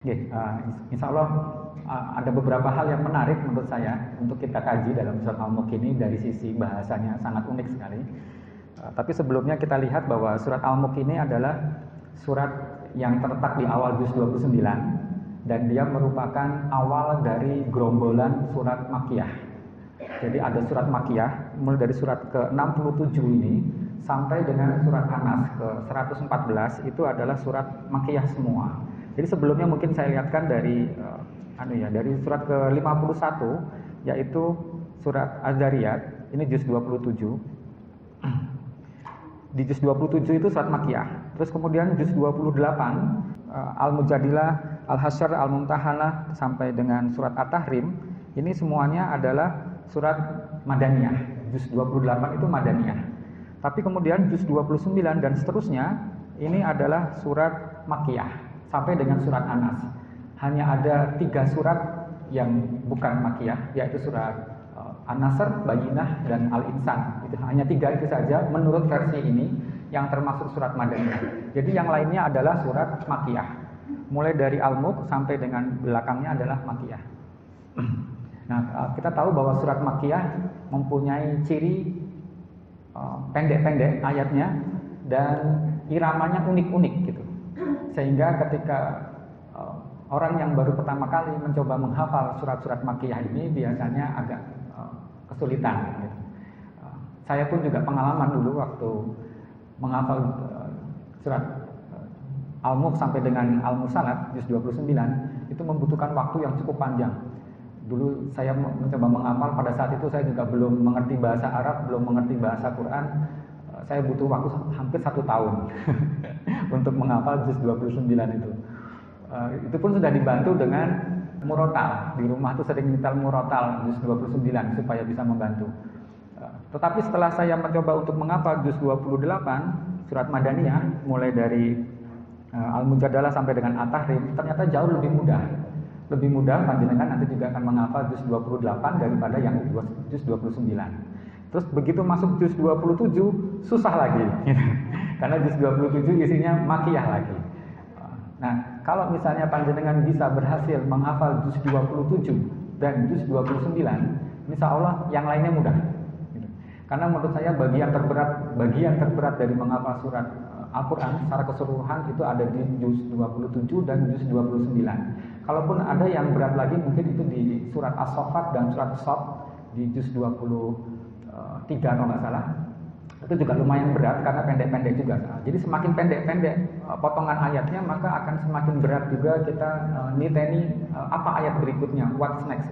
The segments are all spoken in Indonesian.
Oke, insya Allah ada beberapa hal yang menarik menurut saya untuk kita kaji dalam surat Al-Mulk ini dari sisi bahasanya sangat unik sekali. Tapi sebelumnya kita lihat bahwa surat Al-Mulk ini adalah surat yang terletak di awal juz 29 dan dia merupakan awal dari gerombolan surat Makkiyah. Jadi ada surat Makkiyah mulai dari surat ke-67 ini sampai dengan surat An-Nas ke-114 itu adalah surat Makkiyah semua. Jadi sebelumnya mungkin saya lihatkan dari dari surat ke-51 yaitu surat Az-Zariyat, ini juz 27. Di juz 27 itu surat Makkiyah. Terus kemudian juz 28 Al-Mujadilah, Al-Hasyr, Al-Mumtahanah sampai dengan surat At-Tahrim, ini semuanya adalah surat Madaniyah. Juz 28 itu Madaniyah. Tapi kemudian juz 29 dan seterusnya ini adalah surat Makkiyah sampai dengan surat An-Nas. Hanya ada 3 surat yang bukan Makkiyah, yaitu surat An-Nasr, Bayyinah, dan Al-Insan. Itu hanya 3 itu saja menurut versi ini yang termasuk surat Madaniyah. Jadi yang lainnya adalah surat Makkiyah. Mulai dari Al-Mulk sampai dengan belakangnya adalah Makkiyah. Nah, kita tahu bahwa surat Makkiyah mempunyai ciri pendek-pendek ayatnya dan iramanya unik-unik gitu. Sehingga ketika orang yang baru pertama kali mencoba menghafal surat-surat Makkiyah ini biasanya agak kesulitan gitu. Saya pun juga pengalaman dulu waktu menghafal surat Al-Mulk sampai dengan Al-Mursalat juz 29 itu membutuhkan waktu yang cukup panjang. Dulu saya mencoba menghafal, pada saat itu saya juga belum mengerti bahasa Arab, belum mengerti bahasa Quran. Saya butuh waktu hampir 1 tahun untuk menghafal juz 29 itu. Itu pun sudah dibantu dengan murotal. Di rumah tuh sering nyetel murotal juz 29 supaya bisa membantu. Tetapi setelah saya mencoba untuk menghafal juz 28 surat Madaniyah mulai dari Al-Mujadalah sampai dengan At-Tahrim, ternyata jauh lebih mudah. Lebih mudah, panjenengan nanti juga akan menghafal juz 28 daripada yang juz 29. Terus begitu masuk juz 27 susah lagi. Karena juz 27 isinya Makkiyah lagi. Nah, kalau misalnya panjenengan bisa berhasil menghafal juz 27 dan juz 29, insya Allah yang lainnya mudah. Karena menurut saya bagian terberat dari menghafal surat Al-Quran secara keseluruhan itu ada di juz 27 dan juz 29. Kalaupun ada yang berat lagi mungkin itu di surat As-Saffat dan surat As-Saff di juz 23 kalau nggak salah. Itu juga lumayan berat karena pendek-pendek juga. Jadi semakin pendek-pendek potongan ayatnya maka akan semakin berat juga kita niteni apa ayat berikutnya, what's next.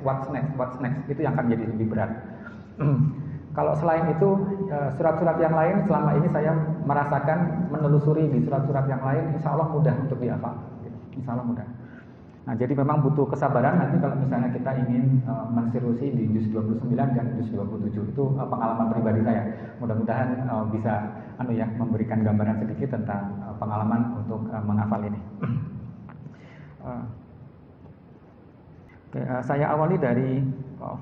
Itu yang akan jadi lebih berat. Kalau selain itu surat-surat yang lain selama ini saya merasakan menelusuri di surat-surat yang lain insya Allah mudah untuk dihafal. Insya Allah mudah. Nah, jadi memang butuh kesabaran nanti kalau misalnya kita ingin menserusi di juz 29 dan juz 27. Itu pengalaman pribadi saya. Mudah-mudahan bisa memberikan gambaran sedikit tentang pengalaman untuk menghafal ini. Saya awali dari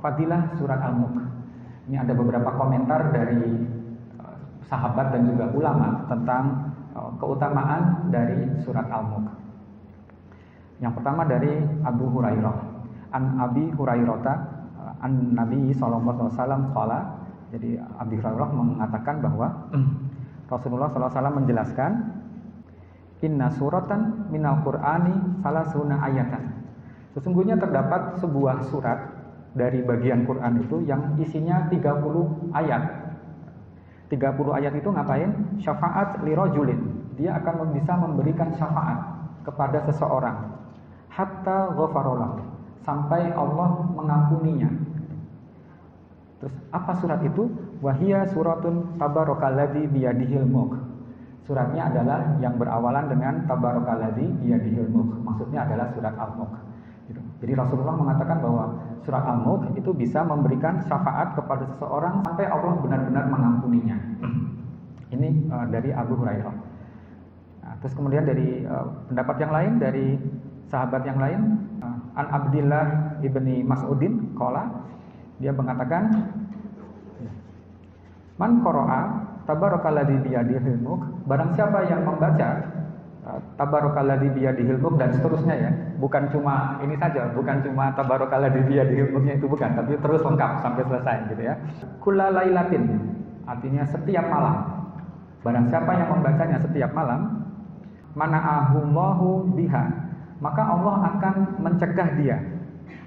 fadilah surat Al-Mulk. Ini ada beberapa komentar dari sahabat dan juga ulama tentang keutamaan dari surat Al-Mulk. Yang pertama dari Abu Hurairah. An Abi Hurairah an Nabi sallallahu alaihi wasallam qala. Jadi Abi Hurairah mengatakan bahwa Rasulullah sallallahu alaihi wasallam menjelaskan inna suratan minal Qur'ani salasuna ayatan. Sesungguhnya terdapat sebuah surat dari bagian Quran itu yang isinya 30 ayat. 30 ayat itu ngapain? Syafaat li rajulin. Dia akan bisa memberikan syafaat kepada seseorang. Hatta ghafarallah, sampai Allah mengampuninya. Terus apa surat itu? Wahia suratun tabarakalladzi biyadihil mulk. Suratnya adalah yang berawalan dengan tabarakalladzi biyadihil mulk. Maksudnya adalah surat Al-Mulk. Jadi Rasulullah mengatakan bahwa surat Al-Mulk itu bisa memberikan syafaat kepada seseorang sampai Allah benar-benar mengampuninya. Ini dari Abu Hurairah. Nah, terus kemudian dari pendapat yang lain dari sahabat yang lain, An Abdillah ibni Mas'udin qala, dia mengatakan man qara'a tabarakalladzi biyadihil mulk, barang siapa yang membaca Tabarakalladzi biyadihil mulk dan seterusnya ya. Bukan cuma ini saja, bukan cuma tabarakalladzi biyadihil mulknya itu bukan, tapi terus lengkap sampai selesai gitu ya. Kullalailatin artinya setiap malam. Barang siapa yang membacanya setiap malam, mana'ahullahu biha, maka Allah akan mencegah dia.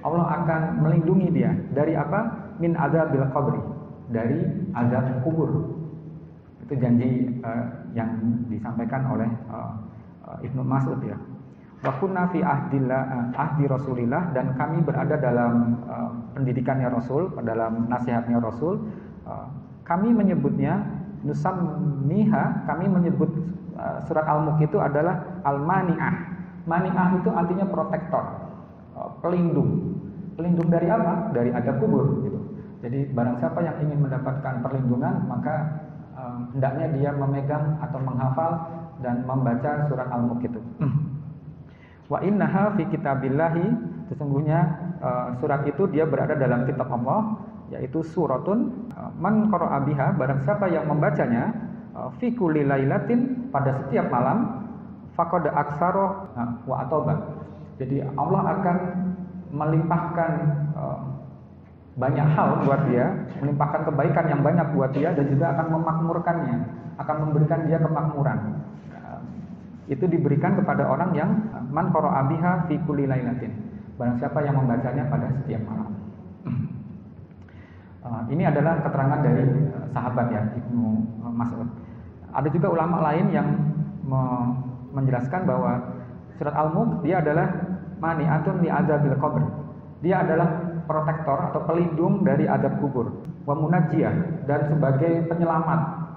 Allah akan melindungi dia dari apa? Min adzabil qabri, dari azab kubur. Itu janji yang disampaikan oleh Ibnu Mas'ud ya. Wa kunna fi ahdi Rasulillah, dan kami berada dalam pendidikannya Rasul, dalam nasihatnya Rasul. Kami menyebutnya nusammiha, kami menyebut surat Al-Mulk itu adalah Al-Mani'ah. Mani'ah itu artinya protektor, pelindung. Pelindung dari apa? Dari azab kubur gitu. Jadi barang siapa yang ingin mendapatkan perlindungan, maka hendaknya dia memegang atau menghafal dan membaca surat Al-Mulk itu. Wa innaha fi kitabillahi, sesungguhnya surat itu dia berada dalam kitab Allah, yaitu suratun man qara'a biha, barang siapa yang membacanya fi kulli lailatin, pada setiap malam, faqad aksara wa atoba. Jadi Allah akan melimpahkan banyak hal buat dia, melimpahkan kebaikan yang banyak buat dia, dan juga akan memakmurkannya, akan memberikan dia kemakmuran. Itu diberikan kepada orang yang man qara'a biha fi kulli lailatin, barang siapa yang membacanya pada setiap malam. Ini adalah keterangan dari sahabat ya, Ibnu Mas'ud. Ada juga ulama lain yang menjelaskan bahwa surat Al-Mulk dia adalah mani'atun li adzabil qabr. Dia adalah protektor atau pelindung dari azab kubur. Wa munajjiyah, dan sebagai penyelamat.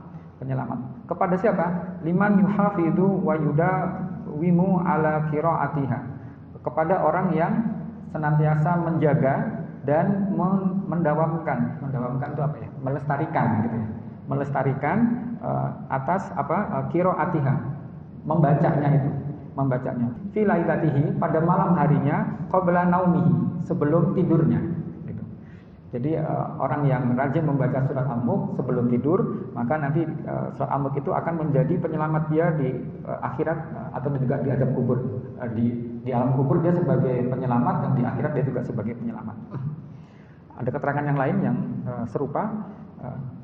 Kepada siapa? Liman yuhafidu wa yudawimu ala qiraatiha. Kepada orang yang senantiasa menjaga dan mendawamkan itu apa ya? Melestarikan gitu ya. Melestarikan atas apa? Qiraatiha. Membacanya. Fi lailatihi, pada malam harinya, qabla naumihi, sebelum tidurnya gitu. Jadi orang yang rajin membaca surat Al-Mulk sebelum tidur, maka nanti surat Al-Mulk itu akan menjadi penyelamat dia di akhirat atau juga di azab kubur. Di alam kubur dia sebagai penyelamat, dan di akhirat dia juga sebagai penyelamat. Ada keterangan yang lain yang serupa.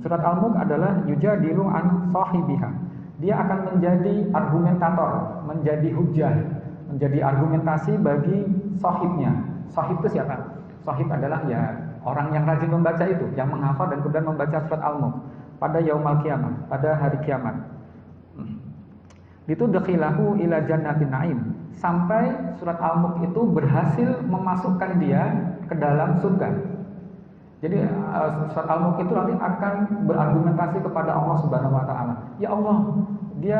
Surat Al-Mulk adalah yujadilu an sahibiha. Dia akan menjadi argumentator, menjadi hujah, menjadi argumentasi bagi sahibnya. Sahib itu siapa? Sahib adalah ya orang yang rajin membaca itu, yang menghafal dan kemudian membaca surat Al-Mulk pada yaumul kiamah, pada hari kiamat. Itu dakhilahu ila jannatin na'im, sampai surat Al-Mulk itu berhasil memasukkan dia ke dalam surga. Jadi surat Al-Mulk itu nanti akan berargumentasi kepada Allah Subhanahu wa taala. Ya Allah, dia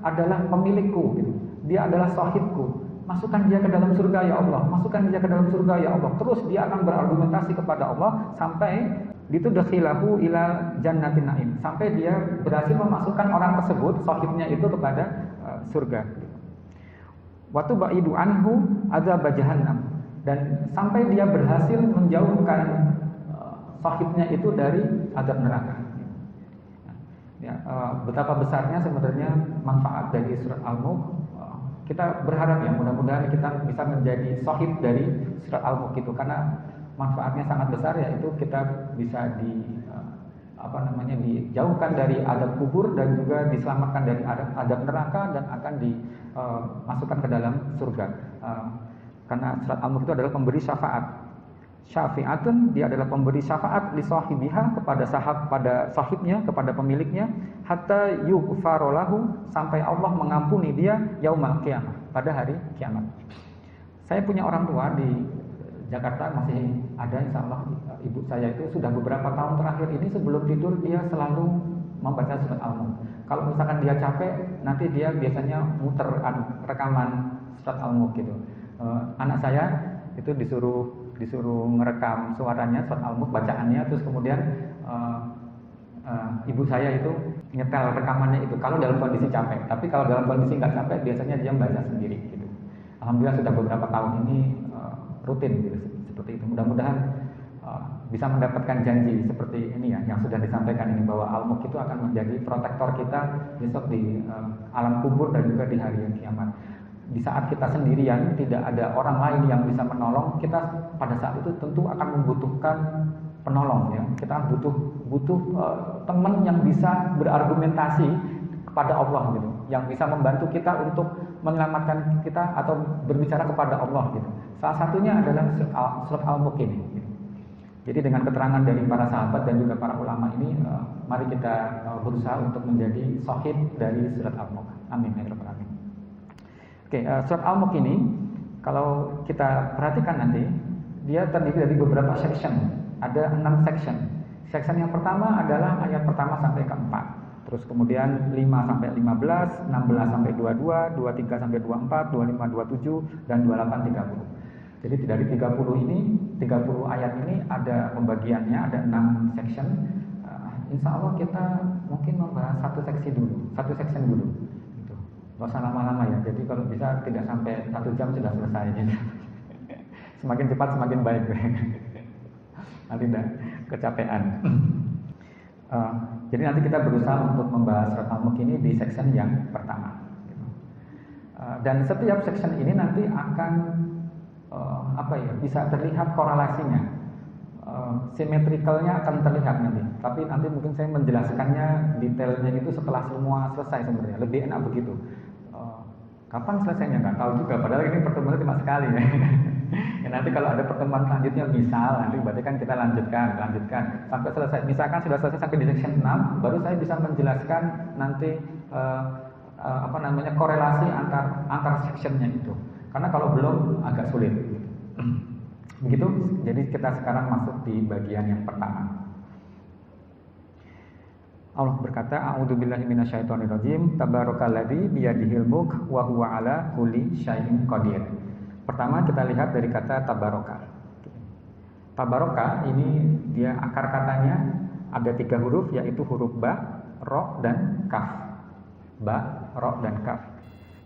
adalah pemilikku gitu. Dia adalah sahibku. Masukkan dia ke dalam surga ya Allah. Masukkan dia ke dalam surga ya Allah. Terus dia akan berargumentasi kepada Allah sampai ditudkhilahu ila jannatin na'im. Sampai dia berhasil memasukkan orang tersebut, sahibnya itu, kepada surga. Wa tubaidu anhu adzab jahannam. Dan sampai dia berhasil menjauhkan sahibnya itu dari azab neraka. Ya, betapa besarnya sebenarnya manfaat dari surat Al-Mulk. Kita berharap ya mudah-mudahan kita bisa menjadi sahib dari surat Al-Mulk itu, karena manfaatnya sangat besar, yaitu kita bisa dijauhkan dari azab kubur dan juga diselamatkan dari azab neraka dan akan dimasukkan ke dalam surga. Karena surat Al-Mulk itu adalah pemberi syafaat. Syafi'atun, dia adalah pemberi syafaat li sahibiha, kepada sahibnya, kepada pemiliknya, hatta yughfaru lahu, sampai Allah mengampuni dia yaumul qiyamah, pada hari kiamat. Saya punya orang tua di Jakarta, masih ada insyaallah. Ibu saya itu sudah beberapa tahun terakhir ini sebelum tidur dia selalu membaca surat Al-Mulk. Kalau misalkan dia capek, nanti dia biasanya muter rekaman surat Al-Mulk gitu. Anak saya itu disuruh ngerekam suaranya surat Al-Mulk, bacaannya, terus kemudian ibu saya itu nyetel rekamannya itu kalau dalam kondisi capek. Tapi kalau dalam kondisi nggak capek, biasanya dia baca sendiri gitu. Alhamdulillah sudah beberapa tahun ini rutin gitu, seperti itu. Mudah-mudahan bisa mendapatkan janji seperti ini ya, yang sudah disampaikan ini, bahwa Al-Mulk itu akan menjadi protektor kita besok di alam kubur dan juga di hari kiamat. Di saat kita sendirian, tidak ada orang lain yang bisa menolong kita, pada saat itu tentu akan membutuhkan penolong ya. Kita butuh teman yang bisa berargumentasi kepada Allah gitu, yang bisa membantu kita untuk menyelamatkan kita atau berbicara kepada Allah gitu. Salah satunya adalah surat Al-Mulk ini gitu. Jadi dengan keterangan dari para sahabat dan juga para ulama ini, mari kita berusaha untuk menjadi shahid dari surat Al-Mulk. Amin ya rabbal alamin. Oke, surat Al-Mulk ini kalau kita perhatikan nanti, dia terdiri dari beberapa section. Ada 6 section. Section yang pertama adalah ayat pertama sampai ke-4. Terus kemudian 5 sampai 15, 16 sampai 22, 23 sampai 24, 25 27 dan 28 30. Jadi dari 30 ini, 30 ayat ini ada pembagiannya, ada 6 section. Insya Allah kita mungkin membahas satu section dulu. Gitu. Gak usah lama-lama ya. Jadi kalau bisa tidak sampai 1 jam sudah selesai. Gitu. Semakin cepat semakin baik. Nanti tidak kecapean. Jadi nanti kita berusaha untuk membahas surat Al-Mulk ini di section yang pertama. Gitu. Dan setiap section ini nanti akan bisa terlihat korelasinya, simetrikalnya akan terlihat nanti. Tapi nanti mungkin saya menjelaskannya detailnya itu setelah semua selesai sebenarnya. Lebih enak begitu. Kapan selesainya nggak tahu juga. Padahal ini pertemuan cuma sekali ya. Ya nanti kalau ada pertemuan selanjutnya misal nanti berarti kan kita lanjutkan sampai selesai. Misalkan sudah selesai sampai di section 6, baru saya bisa menjelaskan nanti korelasi antar sectionnya itu. Karena kalau belum agak sulit. Begitu. Jadi kita sekarang masuk di bagian yang pertama. Allah berkata, A'udzubillahi minasyaitonirrajim, Tabarakalladzi biyadihil mulk wa huwa ala kulli syai'in qadir. Pertama kita lihat dari kata tabaraka. Tabaraka ini dia akar katanya ada 3 huruf, yaitu huruf ba, ro, dan kaf. Ba, ro, dan kaf.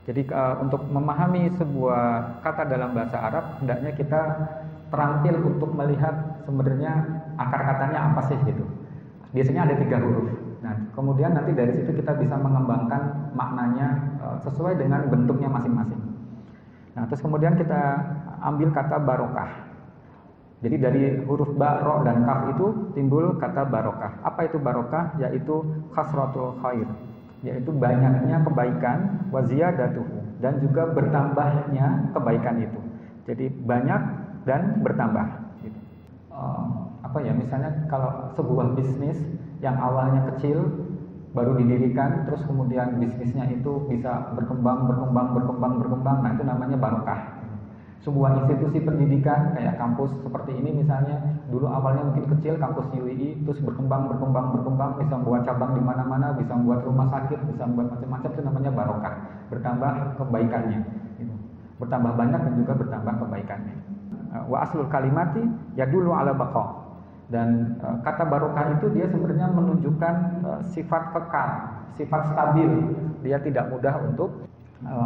Jadi untuk memahami sebuah kata dalam bahasa Arab, hendaknya kita terampil untuk melihat sebenarnya akar katanya apa sih gitu. Biasanya ada 3 huruf. Nah, kemudian nanti dari situ kita bisa mengembangkan maknanya sesuai dengan bentuknya masing-masing. Nah, terus kemudian kita ambil kata barokah. Jadi dari huruf ba, ro, dan kaf itu timbul kata barokah. Apa itu barokah? Yaitu khasratul khair, yaitu banyaknya kebaikan, wa ziyadatuhu, dan juga bertambahnya kebaikan itu. Jadi banyak dan bertambah. Gitu. Misalnya kalau sebuah bisnis yang awalnya kecil baru didirikan, terus kemudian bisnisnya itu bisa berkembang. Nah, itu namanya barokah. Sebuah institusi pendidikan kayak kampus seperti ini misalnya, dulu awalnya mungkin kecil, kampus UII, terus berkembang, bisa membuat cabang di mana-mana, bisa membuat rumah sakit, bisa membuat macam-macam, itu namanya barokah. Bertambah kebaikannya, gitu. Bertambah banyak dan juga bertambah kebaikannya. Wa aslul kalimati yadullu ala baqa. Dan kata barokah itu dia sebenarnya menunjukkan sifat kekal, sifat stabil. Dia tidak mudah untuk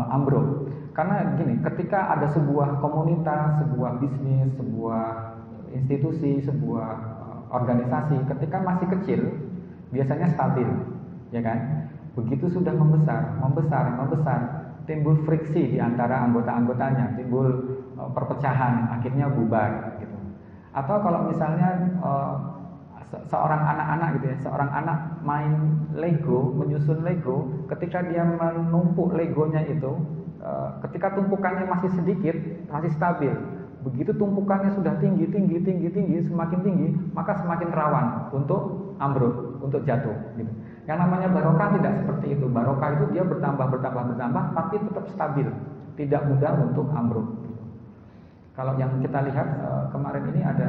ambruk. Karena gini, ketika ada sebuah komunitas, sebuah bisnis, sebuah institusi, sebuah organisasi, ketika masih kecil, biasanya stabil, ya kan? Begitu sudah membesar, timbul friksi di antara anggota-anggotanya, timbul perpecahan, akhirnya bubar, gitu. Atau kalau misalnya seorang anak-anak gitu ya, seorang anak main Lego, menyusun Lego, ketika dia menumpuk Legonya itu, ketika tumpukannya masih sedikit, masih stabil. Begitu tumpukannya sudah tinggi, semakin tinggi, maka semakin rawan untuk ambruk, untuk jatuh. Gitu. Yang namanya barokah tidak seperti itu. Barokah itu dia bertambah, tapi tetap stabil, tidak mudah untuk ambruk. Gitu. Kalau yang kita lihat kemarin ini ada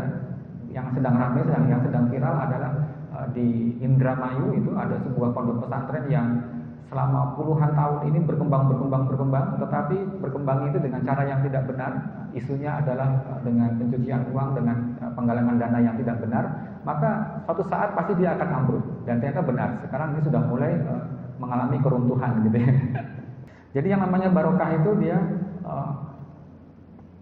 yang sedang ramai, yang sedang viral adalah di Indramayu itu ada sebuah pondok pesantren yang selama puluhan tahun ini berkembang, tetapi berkembang itu dengan cara yang tidak benar. Isunya adalah dengan pencucian uang, dengan penggalangan dana yang tidak benar. Maka suatu saat pasti dia akan ambruk, dan ternyata benar. Sekarang ini sudah mulai mengalami keruntuhan gitu ya. Jadi yang namanya barokah itu dia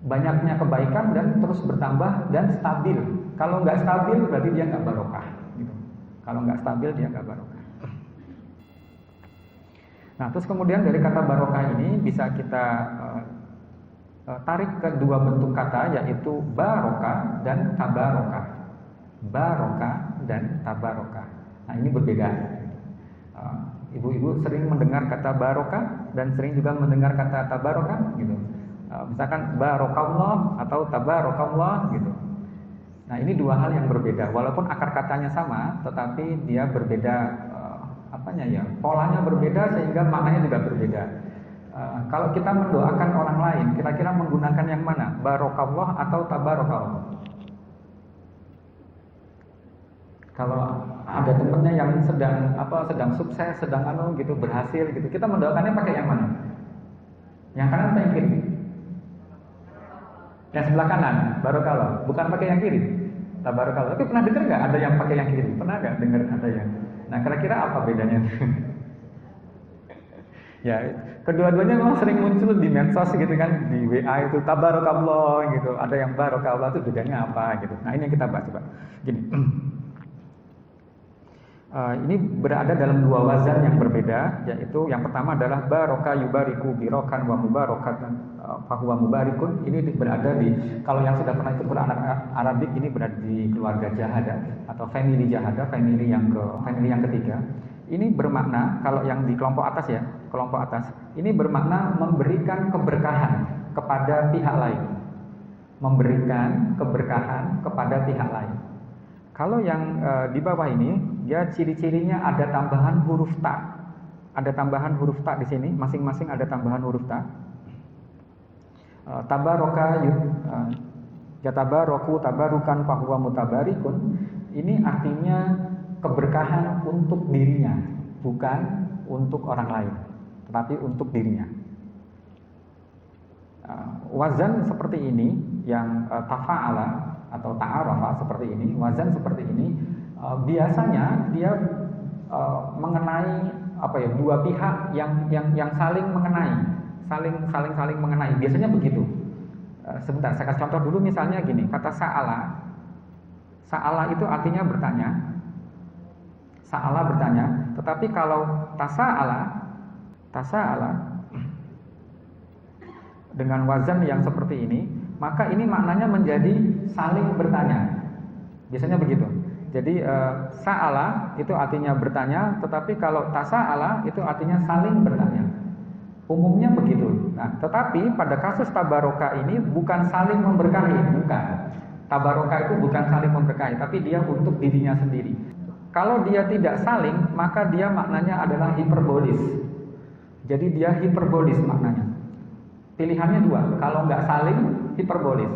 banyaknya kebaikan dan terus bertambah dan stabil. Kalau nggak stabil berarti dia nggak barokah. Gitu. Kalau nggak stabil dia nggak barokah. Nah, terus kemudian dari kata barokah ini bisa kita tarik ke dua bentuk kata, yaitu barokah dan tabarokah. Barokah dan tabarokah. Nah, ini berbeda. Ibu-ibu sering mendengar kata barokah dan sering juga mendengar kata tabarokah, gitu. Misalkan barokallah atau tabarakallah, gitu. Nah, ini dua hal yang berbeda. Walaupun akar katanya sama, tetapi dia berbeda. Polanya berbeda sehingga maknanya juga berbeda. Kalau kita mendoakan orang lain, kira-kira menggunakan yang mana? Barokallah atau tabarakallah? Kalau ada temennya yang sedang sukses, sedang gitu berhasil gitu, kita mendoakannya pakai yang mana? Yang kanan atau yang kiri? Yang sebelah kanan, barokallah. Bukan pakai yang kiri. Tabarakallah. Tapi pernah dengar nggak ada yang pakai yang kiri? Pernah nggak dengar ada yang? Nah, kira-kira apa bedanya? Ya, kedua-duanya memang sering muncul di medsos gitu kan, di WA itu tabarakallah gitu, ada yang barokallah, itu bedanya apa gitu. Nah, ini yang kita bahas coba. Gini, ini berada dalam dua wazan yang berbeda, yaitu yang pertama adalah barokah yubariku birokan wa mubarokatan fahuwa mubarikun. Ini berada di, kalau yang sudah pernah ikut Quran Arabik, ini berada di keluarga Jahadah atau family Jahadah, family yang ketiga. Ini bermakna, kalau yang di kelompok atas ya, kelompok atas, ini bermakna memberikan keberkahan kepada pihak lain. Memberikan keberkahan kepada pihak lain. Kalau yang di bawah ini, dia ciri-cirinya ada tambahan huruf ta. Ada tambahan huruf ta di sini, masing-masing ada tambahan huruf ta. Tabaraka yatabaroku tabarukan fahuwa mutabarikun. Ini artinya keberkahan untuk dirinya, bukan untuk orang lain, tetapi untuk dirinya. Wazan seperti ini yang tafa'ala atau ta'arafa seperti ini, wazan seperti ini biasanya dia mengenai dua pihak yang saling mengenai, saling mengenai. Biasanya begitu. Sebentar, saya kasih contoh dulu. Misalnya gini, kata sa'ala. Sa'ala itu artinya bertanya. Sa'ala bertanya, tetapi kalau tasa'ala dengan wazan yang seperti ini, maka ini maknanya menjadi saling bertanya. Biasanya begitu. Jadi sa'ala itu artinya bertanya, tetapi kalau tasa'ala itu artinya saling bertanya. Umumnya begitu. Nah, tetapi pada kasus tabaroka ini bukan saling memberkahi, bukan. Tabaroka itu bukan saling memberkahi, tapi dia untuk dirinya sendiri. Kalau dia tidak saling, maka dia maknanya adalah hiperbolis. Jadi dia hiperbolis maknanya. Pilihannya dua, kalau nggak saling, hiperbolis.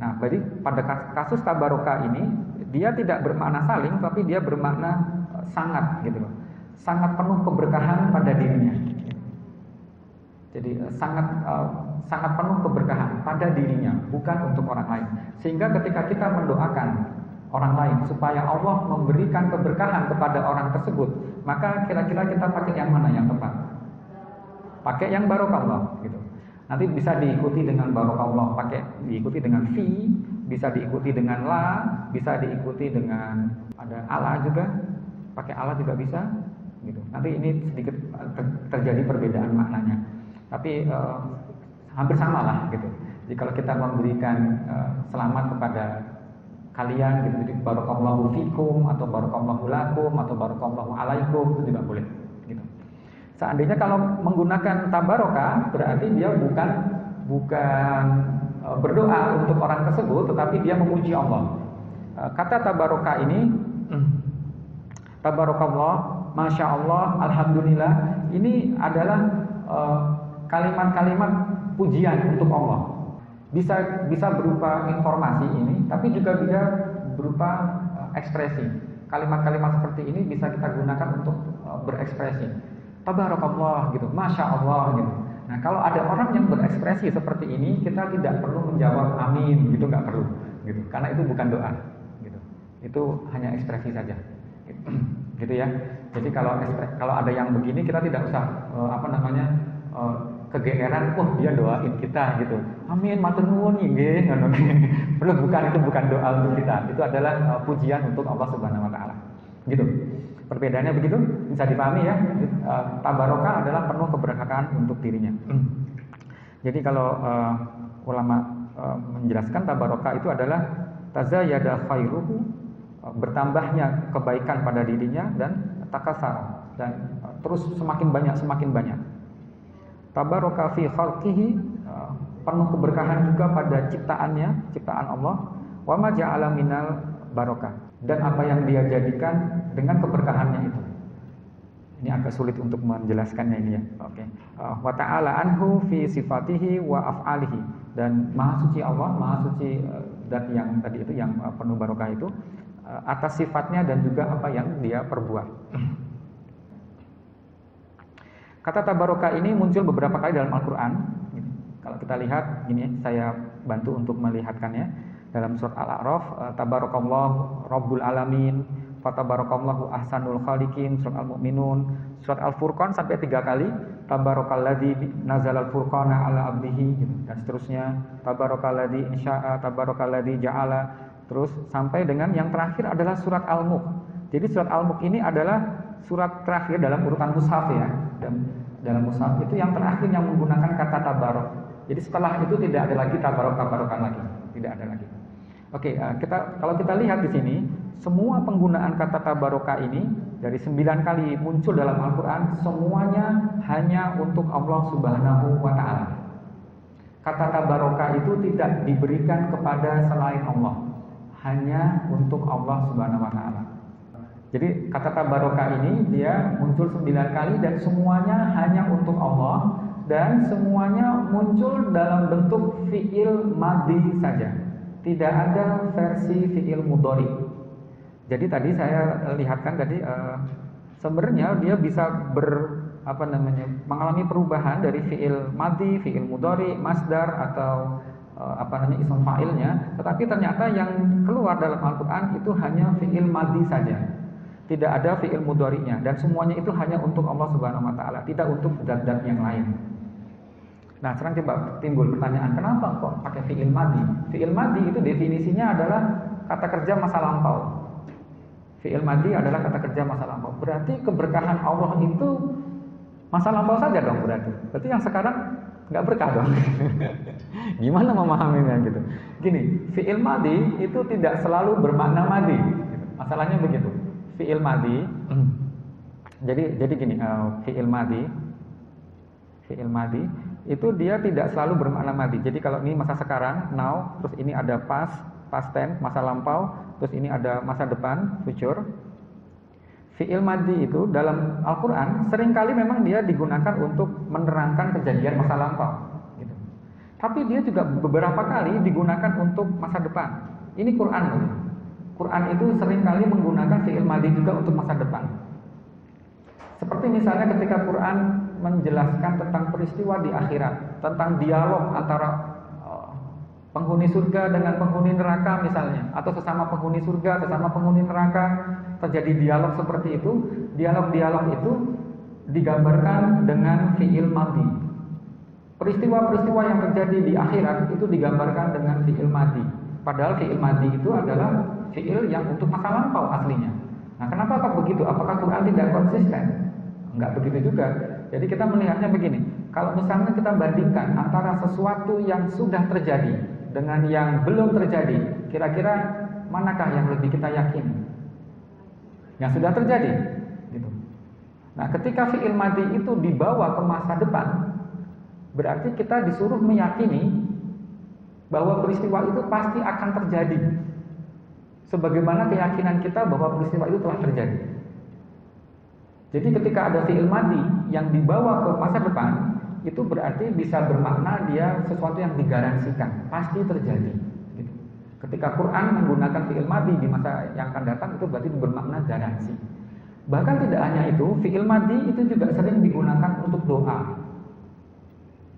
Nah, jadi pada kasus tabaroka ini, dia tidak bermakna saling, tapi dia bermakna sangat, gitu loh. Sangat penuh keberkahan pada dirinya. Jadi sangat penuh keberkahan pada dirinya, bukan untuk orang lain. Sehingga ketika kita mendoakan orang lain supaya Allah memberikan keberkahan kepada orang tersebut, maka kira-kira kita pakai yang mana yang tepat? Pakai yang barokallah gitu. Nanti bisa diikuti dengan barokallah, diikuti dengan fi, bisa diikuti dengan la, bisa diikuti dengan ada ala juga, pakai ala juga bisa gitu. Nanti ini sedikit terjadi perbedaan maknanya. Tapi hampir sama lah gitu. Jadi kalau kita memberikan selamat kepada kalian gitu, jadi barakallahu fikum atau barakallahu lakum atau barakallahu alaikum, itu juga boleh gitu. Seandainya kalau menggunakan tabaraka, berarti dia bukan berdoa untuk orang tersebut, tetapi dia memuji Allah. Kata tabaraka ini, tabarakallah, masya Allah, alhamdulillah, ini adalah kalimat-kalimat pujian untuk Allah. Bisa berupa informasi ini, tapi juga bisa berupa ekspresi. Kalimat-kalimat seperti ini bisa kita gunakan untuk berekspresi. Tabarakallah gitu, masya Allah gitu. Nah, kalau ada orang yang berekspresi seperti ini, kita tidak perlu menjawab amin gitu, nggak perlu gitu, karena itu bukan doa gitu. Itu hanya ekspresi saja gitu ya. Jadi kalau ada yang begini, kita tidak usah kegeeran, wah dia doain kita gitu. Amin, matur nuwun nggih ngono. Belum, bukan, itu bukan doa untuk kita. Itu adalah pujian untuk Allah Subhanahu wa taala. Gitu. Perbedaannya begitu, bisa dipahami ya. Tabarokah adalah penuh keberkahan untuk dirinya. Jadi kalau ulama menjelaskan tabarokah itu adalah tazayada khairuhu, bertambahnya kebaikan pada dirinya, dan takasar, dan terus semakin banyak. Tabaraka fi khalqihi, penuh keberkahan juga pada ciptaannya, ciptaan Allah. Wa ma ja'ala minal barokah, dan apa yang dia jadikan dengan keberkahannya itu. Ini agak sulit untuk menjelaskannya ini ya. Oke. Wa ta'ala anhu fi sifatihi wa af'alihi, dan maha suci Allah, maha suci zat yang tadi itu yang penuh barokah itu, atas sifatnya dan juga apa yang dia perbuat. Kata tabarokah ini muncul beberapa kali dalam Al-Quran. Kalau kita lihat, gini saya bantu untuk melihatkannya. Dalam surat Al-A'raf, tabarakallahu rabbul alamin, fatabarakallahu ahsanul khaliqin, surat Al-Mu'minun, surat Al-Furqan sampai 3 kali, tabarakalladzi nazalal furqana ala abdihi, gitu. Dan seterusnya, tabarakalladzi insya'a, tabarakalladzi ja'ala, terus sampai dengan yang terakhir adalah surat Al-Mulk. Jadi surat Al-Mulk ini adalah surat terakhir dalam urutan mushaf ya. Dalam mushaf itu yang terakhir yang menggunakan kata tabarok. Jadi setelah itu tidak ada lagi tabarokan lagi, tidak ada lagi. Oke, kalau kita lihat di sini, semua penggunaan kata tabarokah ini dari 9 kali muncul dalam Al-Quran, semuanya hanya untuk Allah Subhanahu wa taala. Kata tabarokah itu tidak diberikan kepada selain Allah, hanya untuk Allah Subhanahu wa taala. Jadi kata tabarokah ini dia muncul 9 kali dan semuanya hanya untuk Allah, dan semuanya muncul dalam bentuk fi'il madhi saja. Tidak ada versi fi'il mudhari. Jadi tadi saya lihatkan tadi sebenarnya dia bisa mengalami perubahan dari fi'il madhi, fi'il mudhari, masdar atau ism fa'ilnya, tetapi ternyata yang keluar dalam Al-Qur'an itu hanya fi'il madhi saja. Tidak ada fi'il mudhari'nya, dan semuanya itu hanya untuk Allah Subhanahu wa taala, tidak untuk zat-zat yang lain. Nah, sekarang coba timbul pertanyaan, kenapa kok pakai fi'il madhi? Fi'il madhi itu definisinya adalah kata kerja masa lampau. Fi'il madhi adalah kata kerja masa lampau. Berarti keberkahan Allah itu masa lampau saja dong berarti. Berarti yang sekarang nggak berkah dong. Gimana memahaminya gitu? Gini, fi'il madhi itu tidak selalu bermakna madhi. Masalahnya begitu. Fi'il madhi, jadi gini, fi'il madhi itu dia tidak selalu bermakna madhi. Jadi kalau ini masa sekarang, now, terus ini ada past tense, masa lampau, terus ini ada masa depan, future. Fi'il madhi itu dalam Al-Quran seringkali memang dia digunakan untuk menerangkan kejadian masa lampau, gitu. Tapi dia juga beberapa kali digunakan untuk masa depan. Ini Quran. Quran itu seringkali menggunakan fi'il madhi juga untuk masa depan. Seperti misalnya ketika Quran menjelaskan tentang peristiwa di akhirat, tentang dialog antara penghuni surga dengan penghuni neraka misalnya, atau sesama penghuni surga, sesama penghuni neraka, terjadi dialog seperti itu. Dialog-dialog itu digambarkan dengan fi'il madhi. Peristiwa-peristiwa yang terjadi di akhirat itu digambarkan dengan fi'il madhi. Padahal fi'il madhi itu adalah fi'il yang untuk masa lampau aslinya. Nah, kenapa kok begitu? Apakah Quran tidak konsisten? Enggak begitu juga. Jadi kita melihatnya begini, kalau misalnya kita bandingkan antara sesuatu yang sudah terjadi dengan yang belum terjadi, kira-kira manakah yang lebih kita yakini? Yang sudah terjadi, gitu. Nah, ketika fi'il madhi itu dibawa ke masa depan, berarti kita disuruh meyakini bahwa peristiwa itu pasti akan terjadi, sebagaimana keyakinan kita bahwa peristiwa itu telah terjadi. Jadi ketika ada fi'il madhi yang dibawa ke masa depan, itu berarti bisa bermakna dia sesuatu yang digaransikan, pasti terjadi, gitu. Ketika Quran menggunakan fi'il madhi di masa yang akan datang, itu berarti bermakna garansi. Bahkan tidak hanya itu, fi'il madhi itu juga sering digunakan untuk doa.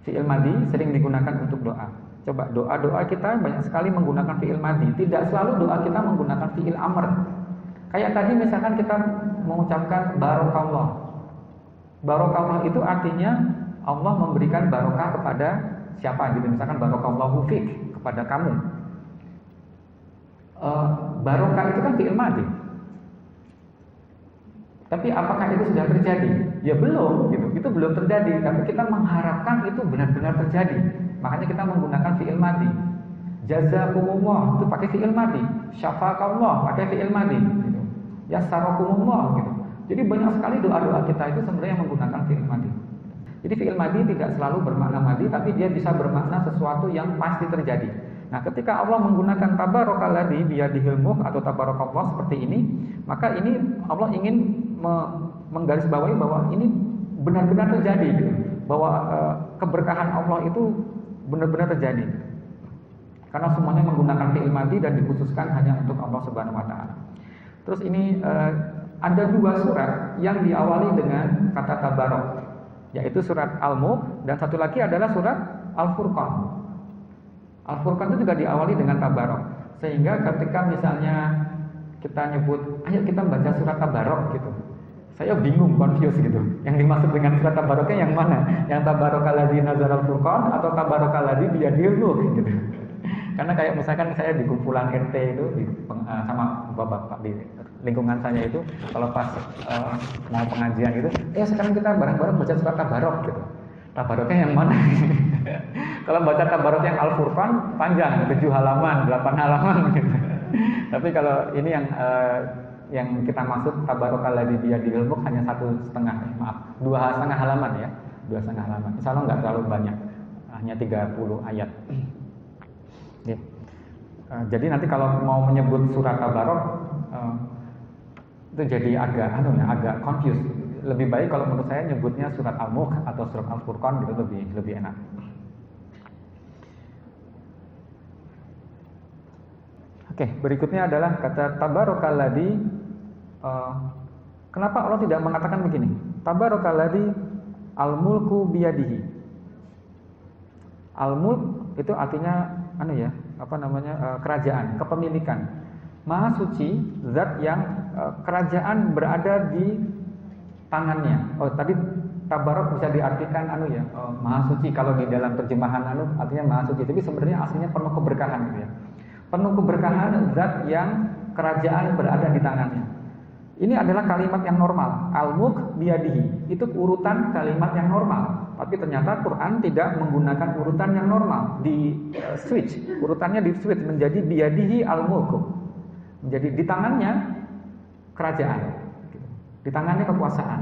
Fi'il madhi sering digunakan untuk doa. Coba doa-doa kita banyak sekali menggunakan fi'il madhi. Tidak selalu doa kita menggunakan fi'il amr. Kayak tadi misalkan kita mengucapkan barokallah. Barokallah itu artinya Allah memberikan barokah kepada siapa gitu, misalkan barokallahu fik, kepada kamu. Barokah itu kan fi'il madhi. Tapi apakah itu sudah terjadi? Ya belum gitu. Itu belum terjadi, tapi kita mengharapkan itu benar-benar terjadi. Makanya kita menggunakan fi'il madhi. Jazakumullah itu pakai fi'il madhi. Syafaqallah pakai fi'il madhi gitu. Yassarakumullah gitu. Jadi banyak sekali doa-doa kita itu sebenarnya menggunakan fi'il madhi. Jadi fi'il madhi tidak selalu bermakna madhi, tapi dia bisa bermakna sesuatu yang pasti terjadi. Nah, ketika Allah menggunakan tabarakalladzi biyadihil mulk atau tabarakallah seperti ini, maka ini Allah ingin menggarisbawahi bahwa ini benar-benar terjadi gitu. Bahwa keberkahan Allah itu benar-benar terjadi. Karena semuanya menggunakan fi'il madhi dan dikhususkan hanya untuk Allah Subhanahu wa taala. Terus ini ada dua surat yang diawali dengan kata tabarok, yaitu surat Al-Mulk dan satu lagi adalah surat Al-Furqan. Al-Furqan itu juga diawali dengan tabarok. Sehingga ketika misalnya kita nyebut, ayo kita baca surat tabarok gitu, saya bingung, confused gitu. Yang dimaksud dengan surat tabaroknya yang mana? Yang tabarakalladzi nazala al-furqan atau tabarakalladzi biyadihil mulk gitu. Karena kayak misalkan saya di kumpulan RT itu sama bapak-bapak di lingkungan saya itu, kalau pas mau pengajian gitu, sekarang kita bareng-bareng baca surat tabarok gitu. Tabaroknya yang mana? Kalau baca tabarok yang Al-Furqan panjang, 7 halaman, 8 halaman gitu. Tapi kalau ini yang kita maksud tabarakalladzi biyadihil mulk hanya 2,5 halaman ya, 2,5 halaman. Insyaallah nggak terlalu banyak, hanya 30 ayat. Ya. Jadi nanti kalau mau menyebut surat tabarok itu jadi agak confused. Lebih baik kalau menurut saya nyebutnya surat Al-Mulk atau surat Al-Furqan gitu, lebih enak. Oke, berikutnya adalah kata tabarakalladzi. Kenapa Allah tidak mengatakan begini? Tabarakalladzi al-mulku biyadihi. Al-mulk itu artinya kerajaan, kepemilikan. Maha suci, zat yang kerajaan berada di tangannya. Tadi tabarok bisa diartikan maha suci kalau di dalam terjemahan artinya maha suci. Tapi sebenarnya aslinya penuh keberkahan gitu ya. Penuh keberkahan, zat yang kerajaan berada di tangannya. Ini adalah kalimat yang normal. Al-mulk biyadihi. Itu urutan kalimat yang normal. Tapi ternyata Quran tidak menggunakan urutan yang normal. Di switch, urutannya di switch menjadi biyadihi al-mulk. Menjadi di tangannya kerajaan. Di tangannya kekuasaan.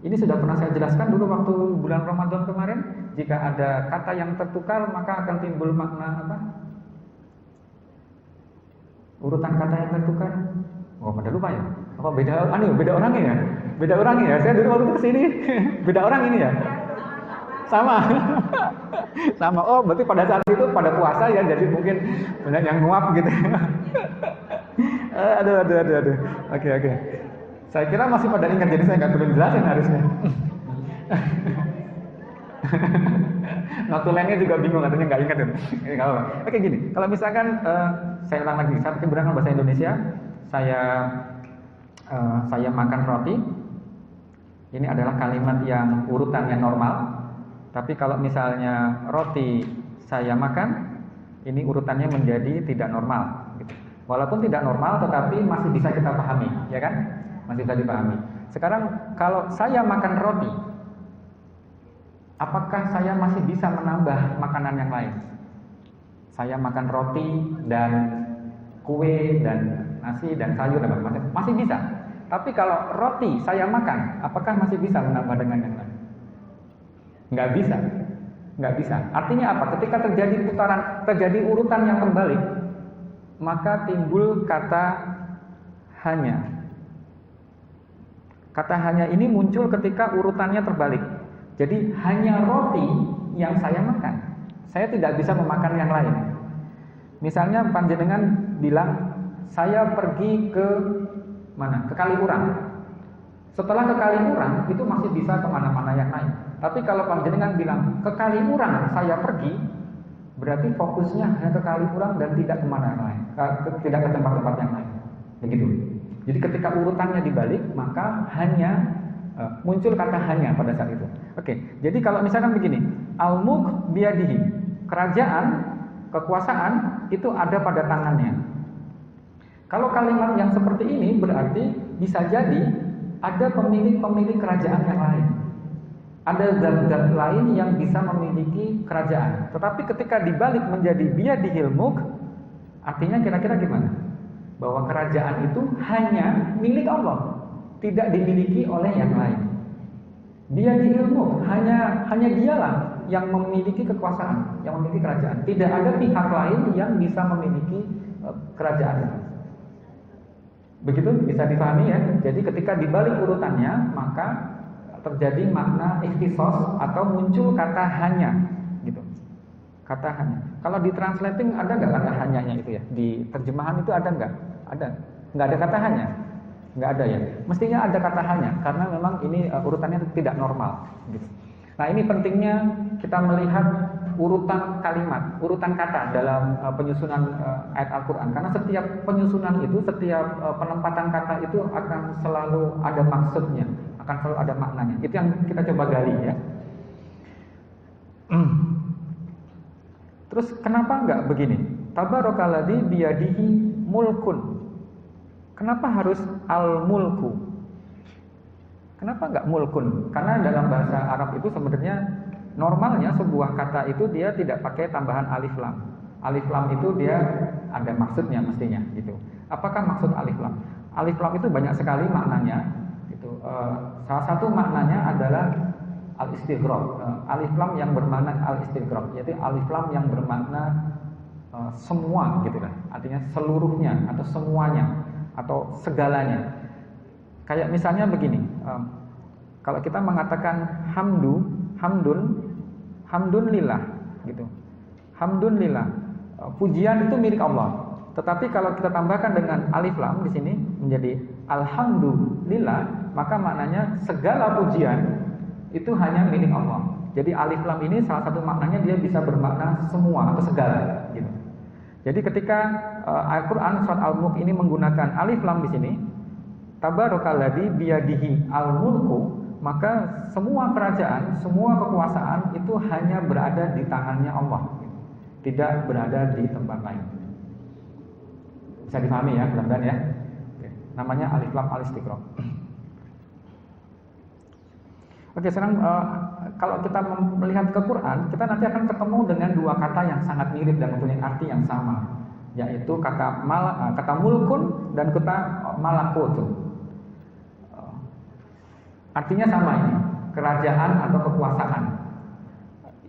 Ini sudah pernah saya jelaskan dulu waktu bulan Ramadan kemarin. Jika ada kata yang tertukar, maka akan timbul makna apa? Urutan kata yang tertukar. Pada lupa ya? Apa beda orangnya ya? Beda orangnya ya? Saya dulu waktu kesini beda orang ini ya? Sama. Sama. Berarti pada saat itu pada puasa ya, jadi mungkin banyak yang nguap gitu. Aduh. Oke. Saya kira masih pada ingat, jadi saya nggak perlu jelasin harusnya. Notulennya juga bingung, katanya nggak ingat itu. Oke, gini, kalau misalkan saya ulang lagi, saya berangkat bahasa Indonesia, saya makan roti. Ini adalah kalimat yang urutannya normal. Tapi kalau misalnya roti saya makan, ini urutannya menjadi tidak normal. Gitu. Walaupun tidak normal, tetapi masih bisa kita pahami, ya kan? Masih bisa dipahami. Sekarang kalau saya makan roti, apakah saya masih bisa menambah makanan yang lain? Saya makan roti dan kue dan nasi dan sayur dan macam-macam, masih bisa. Tapi kalau roti saya makan, apakah masih bisa menambah dengan yang lain? Nggak bisa. Artinya apa? Ketika terjadi urutan yang terbalik, maka timbul kata hanya. Kata hanya ini muncul ketika urutannya terbalik. Jadi hanya roti yang saya makan. Saya tidak bisa memakan yang lain. Misalnya panjenengan bilang, saya pergi ke mana? Ke Kaliurang. Setelah ke Kaliurang, itu masih bisa kemana-mana yang lain. Tapi kalau panjenengan bilang, ke Kaliurang saya pergi, berarti fokusnya hanya ke Kaliurang dan tidak kemana lain, tidak ke tempat-tempat yang lain. Begitu. Jadi ketika urutannya dibalik, maka hanya muncul kata hanya pada saat itu. Oke, jadi kalau misalkan begini, al-mulk biyadihi, kerajaan, kekuasaan itu ada pada tangannya. Kalau kalimat yang seperti ini berarti bisa jadi ada pemilik-pemilik kerajaan yang lain. Ada zat-zat lain yang bisa memiliki kerajaan. Tetapi ketika dibalik menjadi biyadihil mulk, artinya kira-kira gimana? Bahwa kerajaan itu hanya milik Allah, tidak dimiliki oleh yang lain. Biyadihil mulk, hanya dialah yang memiliki kekuasaan, yang memiliki kerajaan. Tidak ada pihak lain yang bisa memiliki kerajaan. Begitu bisa dipahami ya. Jadi ketika dibalik urutannya, maka terjadi makna ikhtisos atau muncul kata hanya, gitu. Kata hanya. Kalau di translating ada nggak kata hanyanya itu ya? Di terjemahan itu ada nggak? Ada. Nggak ada kata hanya. Nggak ada ya. Mestinya ada kata hanya karena memang ini urutannya tidak normal. Gitu. Nah ini pentingnya kita melihat urutan kalimat, urutan kata dalam penyusunan ayat Al-Quran. Karena setiap penyusunan itu, setiap penempatan kata itu akan selalu ada maksudnya, akan selalu ada maknanya. Itu yang kita coba gali ya. Terus kenapa enggak begini? Tabarakalladzi biyadihi mulkun. Kenapa harus al-mulku? Kenapa enggak mulkun? Karena dalam bahasa Arab itu sebenarnya normalnya sebuah kata itu dia tidak pakai tambahan alif lam. Alif lam itu dia ada maksudnya mestinya gitu. Apakah maksud alif lam? Alif lam itu banyak sekali maknanya. Gitu. Salah satu maknanya adalah al-istighraq. Alif lam yang bermakna al-istighraq, yaitu alif lam yang bermakna semua gitu kan. Artinya seluruhnya atau semuanya atau segalanya. Kayak misalnya begini. Kalau kita mengatakan hamdun lillah gitu. Hamdun lillah. Pujian itu milik Allah. Tetapi kalau kita tambahkan dengan alif lam di sini menjadi alhamdulillah, maka maknanya segala pujian itu hanya milik Allah. Jadi alif lam ini salah satu maknanya dia bisa bermakna semua atau segala gitu. Jadi ketika Al-Qur'an surat Al-Mulk ini menggunakan alif lam di sini, tabarakalladzi biyadihi al-mulku, maka semua kerajaan, semua kekuasaan itu hanya berada di tangannya Allah, tidak berada di tempat lain. Bisa dipahami ya, mudah-mudahan ya. Namanya alif lam al-istighraq. Oke, sekarang kalau kita melihat ke Quran, kita nanti akan ketemu dengan dua kata yang sangat mirip dan mempunyai arti yang sama, yaitu kata mulkun dan kata malakut. Artinya sama ini, kerajaan atau kekuasaan.